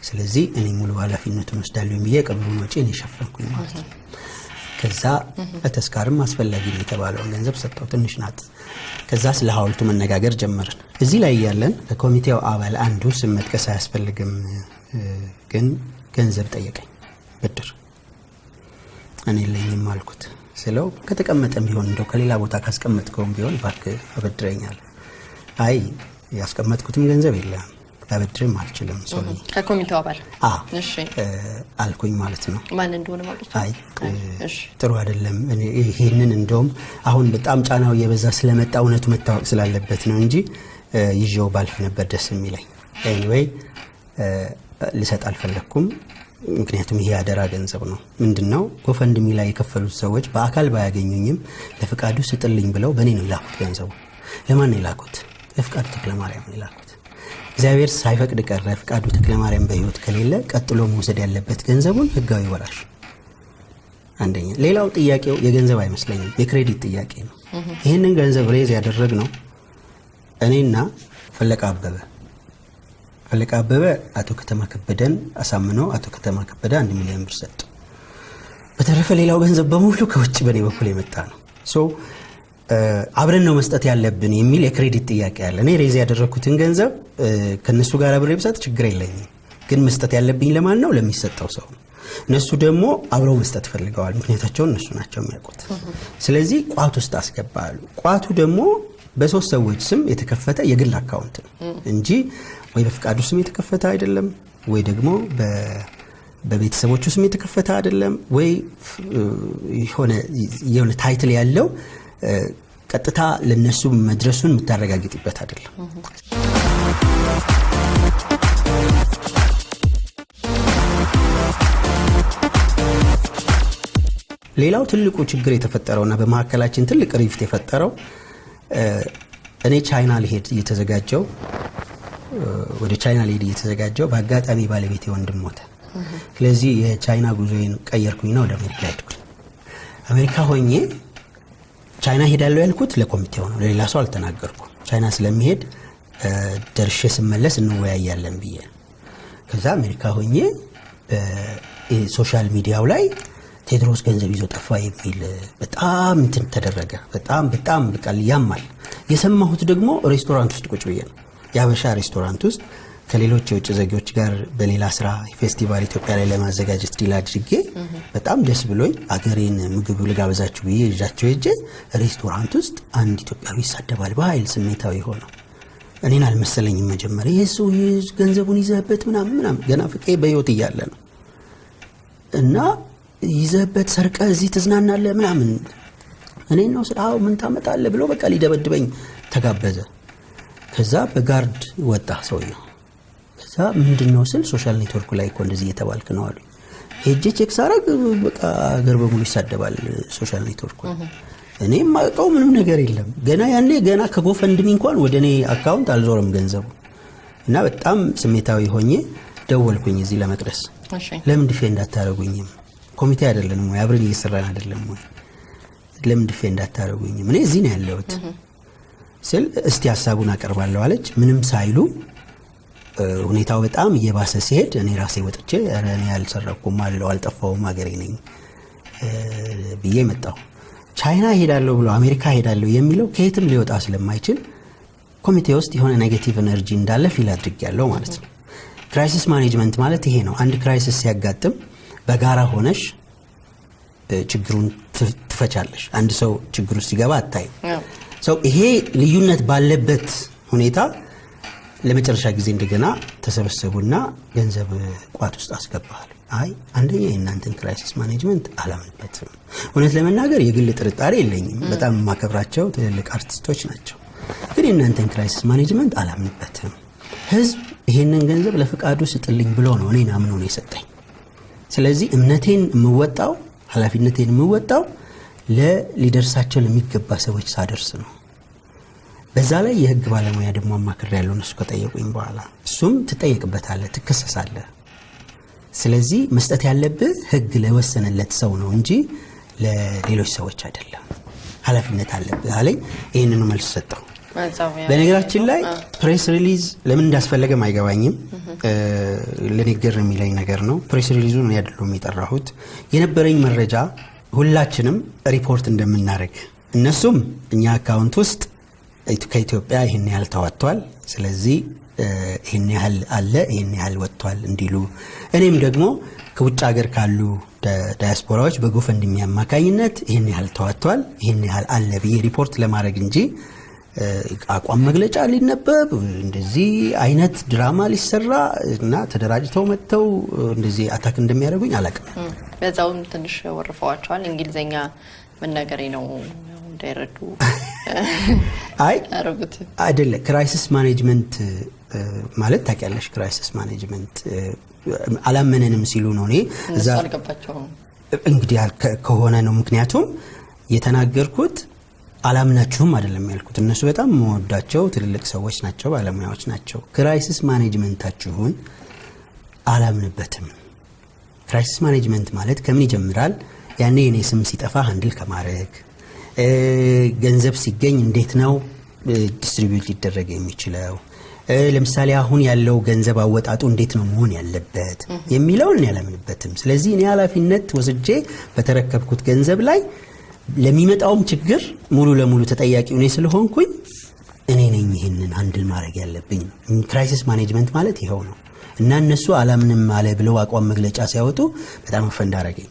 ስለዚህ እኔ ሙሉ ኃላፊነቱን ወስዳለሁ ብዬ ቀብሩን ወጪ እኔ ሸፈንኩኝ ማለት ነው። ከዛ በተስካርም አስፈላጊ ነው የተባለውን ገንዘብ ሰጠው። ትንሽ ናት። ከዛ ስለ ሐውልቱ መነጋገር ጀመርን። እዚህ ላይ ያለን ከኮሚቴው አባል አንዱ ስም መጥቀስ አያስፈልግም፣ ግን ገንዘብ ጠየቀኝ፣ ብድር። እኔ የለኝም አልኩት። ስለው ከተቀመጠም ቢሆን እንደው ከሌላ ቦታ ካስቀመጥከውም ቢሆን እባክህ አበድረኛል። አይ ያስቀመጥኩትም ገንዘብ የለም አበድርም አልችልም። ሶሪ ከኮሚቴው አባል እሺ አልኩኝ ማለት ነው። ማን እንደሆነ ማለት አይ ጥሩ አይደለም። እኔ ይሄንን እንደውም አሁን በጣም ጫናው እየበዛ ስለመጣ እውነቱ መታወቅ ስላለበት ነው እንጂ ይዤው ባልፍ ነበር ደስ የሚለኝ። ኤኒዌይ ልሰጥ አልፈለኩም። ምክንያቱም ይሄ አደራ ገንዘብ ነው። ምንድነው ጎፈንድሚ ላይ የከፈሉት ሰዎች በአካል ባያገኙኝም ለፍቃዱ ስጥልኝ ብለው በእኔ ነው የላኩት። ገንዘቡ ለማን ነው የላኩት? ለፍቃዱ ተክለማርያም ነው የላኩት። እግዚአብሔር ሳይፈቅድ ቀረ። ፍቃዱ ተክለማርያም በህይወት ከሌለ ቀጥሎ መውሰድ ያለበት ገንዘቡን ህጋዊ ወራሽ። አንደኛ። ሌላው ጥያቄው የገንዘብ አይመስለኝም፣ የክሬዲት ጥያቄ ነው። ይሄንን ገንዘብ ሬዝ ያደረግነው እኔና ፈለቀ አበበ አቶ ከተማ ከበደን አሳምነው አቶ ከተማ ከበደ 1 ሚሊዮን ብር ሰጡ። በተረፈ ሌላው ገንዘብ በሙሉ ከውጭ በኔ በኩል የመጣ ነው። አብረን ነው መስጠት ያለብን የሚል የክሬዲት ጥያቄ አለ። እኔ ሬዝ ያደረኩትን ገንዘብ ከነሱ ጋር አብሬ ብሰጥ ችግር የለኝም፣ ግን መስጠት ያለብኝ ለማን ነው? ለሚሰጠው ሰው ነው። እነሱ ደግሞ አብረው መስጠት ፈልገዋል። ምክንያታቸውን እነሱ ናቸው የሚያውቁት። ስለዚህ ቋት ውስጥ አስገባሉ። ቋቱ ደግሞ በሶስት ሰዎች ስም የተከፈተ የግል አካውንት ነው እንጂ ወይ በፍቃዱ ስም የተከፈተ አይደለም፣ ወይ ደግሞ በቤተሰቦቹ ስም የተከፈተ አይደለም፣ ወይ የሆነ ታይትል ያለው ቀጥታ ለነሱ መድረሱን የምታረጋግጥበት አይደለም። ሌላው ትልቁ ችግር የተፈጠረውና በመካከላችን ትልቅ ሪፍት የፈጠረው እኔ ቻይና ልሄድ እየተዘጋጀው ወደ ቻይና ልሄድ እየተዘጋጀው በአጋጣሚ ባለቤቴ ወንድም ሞተ። ስለዚህ የቻይና ጉዞዬን ቀየርኩኝና ወደ አሜሪካ ሄድኩኝ። አሜሪካ ሆኜ ቻይና ሄዳለሁ ያልኩት ለኮሚቴው ነው፣ ለሌላ ሰው አልተናገርኩም። ቻይና ስለሚሄድ ደርሼ ስመለስ እንወያያለን ብዬ። ከዛ አሜሪካ ሆኜ በሶሻል ሚዲያው ላይ ቴድሮስ ገንዘብ ይዞ ጠፋ የሚል በጣም እንትን ተደረገ። በጣም በቃ ያማል። የሰማሁት ደግሞ ሬስቶራንት ውስጥ ቁጭ ብዬ ነው፣ የሀበሻ ሬስቶራንት ውስጥ ከሌሎች የውጭ ዜጎች ጋር በሌላ ስራ ፌስቲቫል ኢትዮጵያ ላይ ለማዘጋጀት ዲል አድርጌ በጣም ደስ ብሎኝ አገሬን ምግብ ልጋብዛችሁ ብዬ ይዣቸው ሄጄ ሬስቶራንት ውስጥ አንድ ኢትዮጵያዊ ይሳደባል በኃይል ስሜታዊ ሆነው። እኔን አልመሰለኝም መጀመሪያ። ይሄ ሰው ገንዘቡን ይዘህበት ምናምን ገና ፍቄ በህይወት እያለ ነው እና ይዘህበት ሰርቀህ እዚህ ትዝናናለህ ምናምን እኔን ነው ስራው ምን ታመጣለህ ብሎ በቃ ሊደበድበኝ ተጋበዘ። ከዛ በጋርድ ወጣ ሰውየው። ከዛ ምንድነው ስል ሶሻል ኔትወርክ ላይ እኮ እንደዚህ እየተባልክ ነው አሉ። ሄጄ ቼክ ሳረግ በቃ አገር በሙሉ ይሳደባል ሶሻል ኔትወርክ። እኔም ማውቀው ምንም ነገር የለም። ገና ከጎፈንድሚ እንኳን ወደ እኔ አካውንት አልዞረም ገንዘቡ። እና በጣም ስሜታዊ ሆኜ ደወልኩኝ እዚህ ለመቅደስ። ለምን ዲፌንድ አታረጉኝም? ኮሚቴ አይደለንም ወይ? አብረን እየሰራን አይደለም ወይ? ለምን ዲፌንድ አታረጉኝም? እኔ እዚህ ነው ያለሁት ስል እስቲ ሐሳቡን አቀርባለሁ አለች። ምንም ሳይሉ ሁኔታው በጣም እየባሰ ሲሄድ እኔ ራሴ ወጥቼ እኔ ያልሰረኩም አልጠፋውም አገሬ ነኝ ብዬ መጣሁ። ቻይና ሄዳለሁ ብሎ አሜሪካ ሄዳለሁ የሚለው ከየትም ሊወጣ ስለማይችል ኮሚቴ ውስጥ የሆነ ኔጌቲቭ ኤነርጂ እንዳለ ፊል አድርጌያለሁ ማለት ነው። ክራይሲስ ማኔጅመንት ማለት ይሄ ነው። አንድ ክራይሲስ ሲያጋጥም በጋራ ሆነሽ ችግሩን ትፈቻለሽ። አንድ ሰው ችግሩ ሲገባ አታይም። ሰው ይሄ ልዩነት ባለበት ሁኔታ ለመጨረሻ ጊዜ እንደገና ተሰበሰቡና ገንዘብ ቋት ውስጥ አስገባሉ። አይ አንደኛ የእናንተን ክራይሲስ ማኔጅመንት አላምንበትም። እውነት ለመናገር የግል ጥርጣሬ የለኝም፣ በጣም የማከብራቸው ትልልቅ አርቲስቶች ናቸው። ግን የእናንተን ክራይሲስ ማኔጅመንት አላምንበትም። ህዝብ ይሄንን ገንዘብ ለፍቃዱ ስጥልኝ ብሎ ነው እኔን አምኖ ነው የሰጠኝ። ስለዚህ እምነቴን የምወጣው ኃላፊነቴን የምወጣው ለሊደርሳቸው ለሚገባ ሰዎች ሳደርስ ነው። በዛ ላይ የህግ ባለሙያ ደግሞ አማክር ያለው እነሱ ከጠየቁኝ በኋላ እሱም ትጠየቅበታለህ፣ ትከሰሳለህ። ስለዚህ መስጠት ያለብህ ህግ ለወሰነለት ሰው ነው እንጂ ለሌሎች ሰዎች አይደለም። ኃላፊነት አለብህ አለኝ። ይሄንን መልስ ሰጠው። በነገራችን ላይ ፕሬስ ሪሊዝ ለምን እንዳስፈለገም አይገባኝም። ለነገር የሚለኝ ነገር ነው። ፕሬስ ሪሊዙን ያደለው የሚጠራሁት የነበረኝ መረጃ ሁላችንም ሪፖርት እንደምናደርግ እነሱም እኛ አካውንት ውስጥ ከኢትዮጵያ ይሄን ያህል ተዋጥቷል፣ ስለዚህ ይሄን ያህል አለ፣ ይሄን ያህል ወጥቷል እንዲሉ፣ እኔም ደግሞ ከውጭ ሀገር ካሉ ዳያስፖራዎች በጎፈንድሚ አማካኝነት ይሄን ያህል ተዋጥቷል፣ ይሄን ያህል አለ ብዬ ሪፖርት ለማድረግ እንጂ አቋም መግለጫ ሊነበብ እንደዚህ አይነት ድራማ ሊሰራ እና ተደራጅተው መጥተው እንደዚህ አታክ እንደሚያደርጉኝ አላውቅም። በዛውም ትንሽ ወርፈዋቸዋል። እንግሊዘኛ መናገሬ ነው እንዳይረዱ አይ አረጉት አይደለ። ክራይሲስ ማኔጅመንት ማለት ታውቂያለሽ፣ ክራይሲስ ማኔጅመንት አላመነንም ሲሉ ነው። እኔ እዛ አልገባቸውም እንግዲህ ከሆነ ነው ምክንያቱም የተናገርኩት አላምናችሁም አይደለም ያልኩት። እነሱ በጣም መወዳቸው ትልልቅ ሰዎች ናቸው፣ ባለሙያዎች ናቸው። ክራይሲስ ማኔጅመንታችሁን አላምንበትም። ክራይሲስ ማኔጅመንት ማለት ከምን ይጀምራል? ያኔ የኔ ስም ሲጠፋ ሃንድል ከማድረግ ገንዘብ ሲገኝ እንዴት ነው ዲስትሪቢዩት ሊደረግ የሚችለው፣ ለምሳሌ አሁን ያለው ገንዘብ አወጣጡ እንዴት ነው መሆን ያለበት የሚለውን ያላምንበትም። ስለዚህ እኔ ኃላፊነት ወስጄ በተረከብኩት ገንዘብ ላይ ለሚመጣውም ችግር ሙሉ ለሙሉ ተጠያቂው እኔ ስለሆንኩኝ እኔ ነኝ ይሄንን ሃንድል ማድረግ ያለብኝ። ክራይሲስ ማኔጅመንት ማለት ይሄው ነው። እና እነሱ አላምንም አለ ብለው አቋም መግለጫ ሲያወጡ በጣም ፈንድ አረገኝ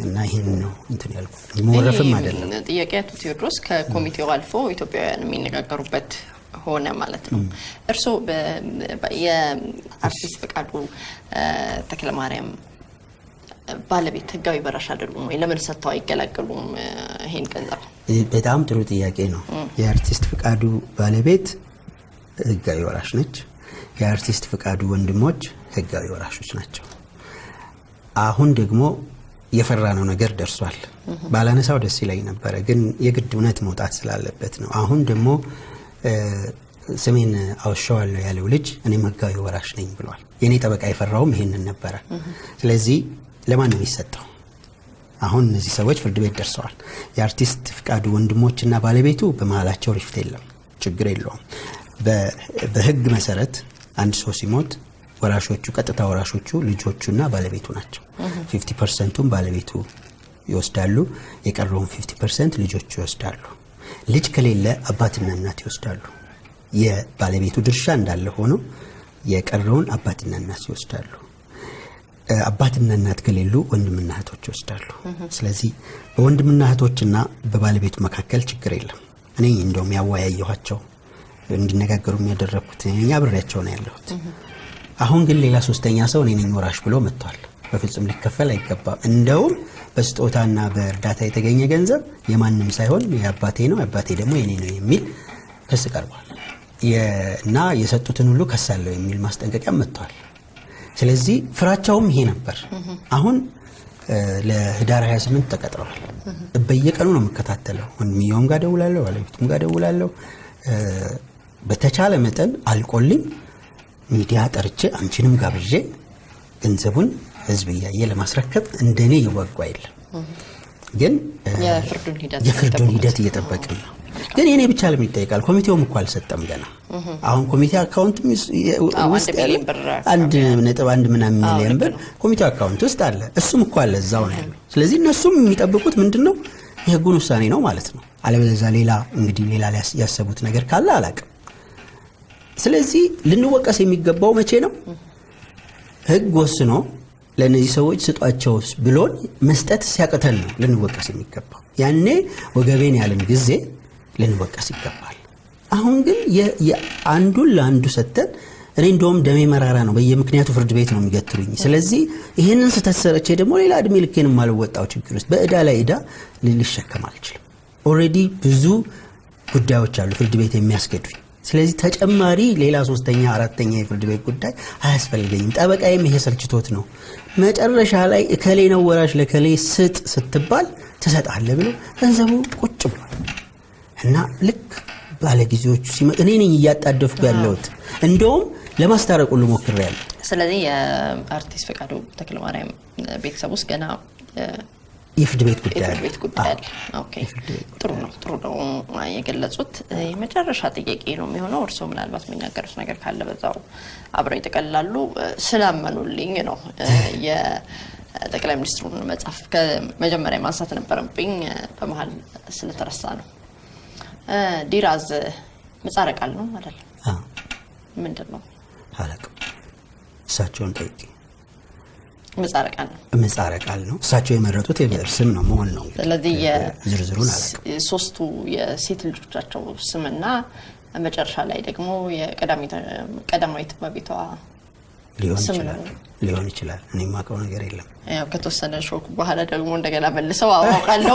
እና ይሄን ነው እንትን ያልኩ ሞረፍም አይደለም ጥያቄያቱ ቴዎድሮስ ከኮሚቴው አልፎ ኢትዮጵያውያን የሚነጋገሩበት ሆነ ማለት ነው። እርሶ የአርቲስት ፍቃዱ ተክለማርያም ባለቤት ህጋዊ ወራሽ አይደሉም ወይ? ለምን ሰጥተው አይገላገሉም ይሄን ገንዘብ? በጣም ጥሩ ጥያቄ ነው። የአርቲስት ፍቃዱ ባለቤት ህጋዊ ወራሽ ነች። የአርቲስት ፍቃዱ ወንድሞች ህጋዊ ወራሾች ናቸው። አሁን ደግሞ የፈራነው ነገር ደርሷል። ባላነሳው ደስ ይለኝ ነበር፣ ግን የግድ እውነት መውጣት ስላለበት ነው። አሁን ደግሞ ስሜን አውሻዋለሁ ያለው ልጅ እኔም ህጋዊ ወራሽ ነኝ ብሏል። የኔ ጠበቃ የፈራውም ይሄንን ነበረ። ስለዚህ ለማን ነው የሚሰጠው? አሁን እነዚህ ሰዎች ፍርድ ቤት ደርሰዋል። የአርቲስት ፍቃዱ ወንድሞችና ባለቤቱ በመሃላቸው ሪፍት የለም፣ ችግር የለውም። በህግ መሰረት አንድ ሰው ሲሞት ወራሾቹ ቀጥታ ወራሾቹ ልጆቹና ባለቤቱ ናቸው። 50%ን ባለቤቱ ይወስዳሉ፣ የቀረውን 50% ልጆቹ ይወስዳሉ። ልጅ ከሌለ አባትና እናት ይወስዳሉ። የባለቤቱ ድርሻ እንዳለ ሆኖ የቀረውን አባትና እናት ይወስዳሉ። አባትና እናት ከሌሉ ወንድምና እህቶች ይወስዳሉ። ስለዚህ በወንድምና እህቶችና በባለቤቱ መካከል ችግር የለም። እኔ እንደውም ያወያየኋቸው እንዲነጋገሩ የሚያደረኩት እኛ አብሬያቸው ነው ያለሁት። አሁን ግን ሌላ ሶስተኛ ሰው እኔ ነኝ ወራሽ ብሎ መጥቷል። በፍጹም ሊከፈል አይገባም። እንደውም በስጦታና በእርዳታ የተገኘ ገንዘብ የማንም ሳይሆን የአባቴ ነው፣ አባቴ ደግሞ የኔ ነው የሚል ክስ ቀርቧል እና የሰጡትን ሁሉ ከሳለው የሚል ማስጠንቀቂያ መጥቷል። ስለዚህ ፍራቻውም ይሄ ነበር። አሁን ለህዳር 28 ተቀጥረዋል። በየቀኑ ነው የምከታተለው። ወንድምየውም ጋር ደውላለሁ፣ ባለቤቱም ጋር ደውላለሁ። በተቻለ መጠን አልቆልኝ ሚዲያ ጠርቼ አንቺንም ጋብዤ ገንዘቡን ህዝብ እያየ ለማስረከብ እንደኔ ይወጓ የለም። ግን የፍርዱን ሂደት እየጠበቅን ነው። ግን የኔ ብቻ ለምን ይጠይቃል? ኮሚቴውም እኮ አልሰጠም ገና። አሁን ኮሚቴ አካውንት ውስጥ 1.1 ምናምን ሚሊዮን ብር ኮሚቴው አካውንት ውስጥ አለ። እሱም እኮ አለ እዛው ነው ያለው። ስለዚህ እነሱም የሚጠብቁት ምንድነው? የህጉን ውሳኔ ነው ማለት ነው። አለበለዚያ ሌላ ያሰቡት ነገር ካለ አላቅም። ስለዚህ ልንወቀስ የሚገባው መቼ ነው? ህግ ወስኖ ለነዚህ ሰዎች ስጧቸው ብሎን መስጠት ሲያቅተን ነው ልንወቀስ የሚገባው። ያኔ ወገቤን ያለን ጊዜ ልንወቀስ ይገባል። አሁን ግን አንዱን ለአንዱ ሰጥተን እኔ እንደውም ደሜ መራራ ነው። በየምክንያቱ ፍርድ ቤት ነው የሚገትሩኝ። ስለዚህ ይሄንን ስተሰረቼ ደግሞ ሌላ እድሜ ልኬን ማልወጣው ችግር ውስጥ በእዳ ላይ እዳ ልልሸከም አልችልም። ኦሬዲ ብዙ ጉዳዮች አሉ ፍርድ ቤት የሚያስገዱኝ። ስለዚህ ተጨማሪ ሌላ ሶስተኛ አራተኛ የፍርድ ቤት ጉዳይ አያስፈልገኝም። ጠበቃዬም ይሄ ሰልችቶት ነው መጨረሻ ላይ እከሌ ነው ወራሽ ለከሌ ስጥ ስትባል ትሰጣለህ ብሎ ገንዘቡ ቁጭ ብሏል እና ልክ ባለጊዜዎቹ ሲመጡ እኔ ነኝ እያጣደፍኩ ያለሁት። እንደውም ለማስታረቅ ሁሉ ሞክሬያለሁ። ስለዚህ የአርቲስት ፍቃዱ ተክለማርያም ቤተሰብ ውስጥ ገና የፍርድ ቤት ጉዳይ አለ። ኦኬ፣ ጥሩ ነው የገለጹት። የመጨረሻ ጥያቄ ነው የሚሆነው። እርስዎ ምናልባት የሚናገሩት ነገር ካለ በዛው አብረው ይጠቀልላሉ። ስላመኑልኝ ነው የጠቅላይ ሚኒስትሩን መጽሐፍ ከመጀመሪያ ማንሳት ነበረብኝ፣ በመሀል ስለተረሳ ነው። ዲራዝ ምህጻረ ቃል ነው ማለት ነው። ምንድን ነው አላውቅም። እሳቸውን ጠይቄ ምህጻረ ቃል ነው። እሳቸው የመረጡት የብዕር ስም ነው መሆን ነው። ስለዚህ ዝርዝሩን አላውቅም። ሶስቱ የሴት ልጆቻቸው ስምና መጨረሻ ላይ ደግሞ የቀዳማዊት እመቤቷ ሊሆን ይችላል። እኔ የማውቀው ነገር የለም። ያው ከተወሰነ ሾክ በኋላ ደግሞ እንደገና መልሰው አውቃለሁ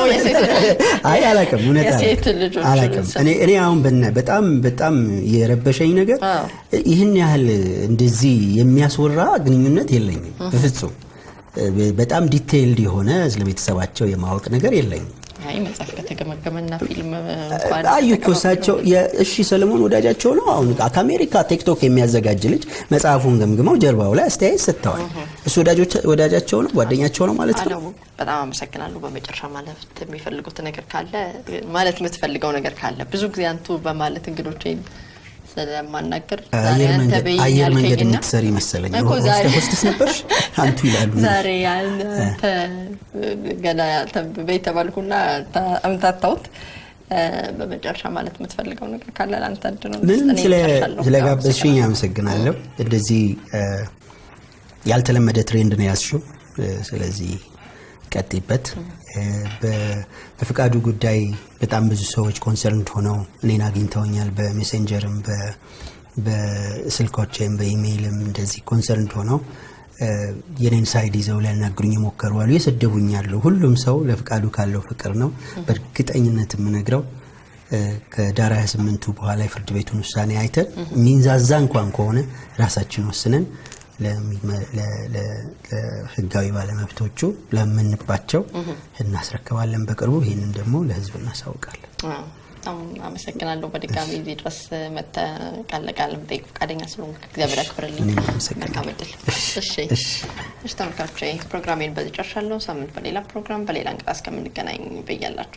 አላውቅም። እውነት የሴት ልጆች አላውቅም። እኔ አሁን በጣም የረበሸኝ ነገር ይህን ያህል እንደዚህ የሚያስወራ ግንኙነት የለኝም በፍጹም። በጣም ዲቴይልድ የሆነ ስለቤተሰባቸው የማወቅ ነገር የለኝም። አይ መጽሐፍ ከተገመገመና ፊልም እንኳን እሳቸው እሺ ሰለሞን ወዳጃቸው ነው። አሁን ከአሜሪካ ቲክቶክ የሚያዘጋጅ ልጅ መጽሐፉን ገምግመው ጀርባው ላይ አስተያየት ሰጥተዋል። እሱ ወዳጃቸው ነው፣ ጓደኛቸው ነው ማለት ነው። በጣም አመሰግናለሁ። በመጨረሻ ማለት የሚፈልጉት ነገር ካለ ማለት የምትፈልገው ነገር ካለ ብዙ ጊዜ አንቱ በማለት እንግዶቼን ስለማናገር አየር መንገድ የምትሰሪ መሰለኝ። ሆስተስ ነበርሽ አንቱ ይላሉ። ዛሬ አንተ ገና በይተባልኩና አምታታውት በመጨረሻ ማለት የምትፈልገው ነገር ካለ አንተ ነው። ምንም ስለጋበዝሽኝ አመሰግናለሁ። እንደዚህ ያልተለመደ ትሬንድ ነው ያዝሽው። ስለዚህ ቀጥይበት። በፍቃዱ ጉዳይ በጣም ብዙ ሰዎች ኮንሰርንድ ሆነው እኔን አግኝተውኛል። በሜሴንጀርም በስልኮችም በኢሜይልም እንደዚህ ኮንሰርንድ ሆነው የኔን ሳይድ ይዘው ሊያናግሩኝ ሞከሩ አሉ። የሰደቡኛሉ። ሁሉም ሰው ለፍቃዱ ካለው ፍቅር ነው። በእርግጠኝነት የምነግረው ከዳር 28ቱ በኋላ የፍርድ ቤቱን ውሳኔ አይተን ሚንዛዛ እንኳን ከሆነ ራሳችን ወስነን ለህጋዊ ባለመብቶቹ ለምንባቸው እናስረክባለን በቅርቡ። ይሄንን ደግሞ ለህዝብ እናሳውቃለን። በጣም አመሰግናለሁ። በድጋሚ እዚህ ድረስ መጥተህ ቃል ለቃል መጠየቅ ፈቃደኛ ስለሆንክ እግዚአብሔር ያክብርልኝ። መልካም ዕድል። እሺ ተመልካቾቼ ፕሮግራሜን በዚህ ጨርሻለሁ። ሳምንት በሌላ ፕሮግራም በሌላ እንግዳ እስከምንገናኝ በያላችሁ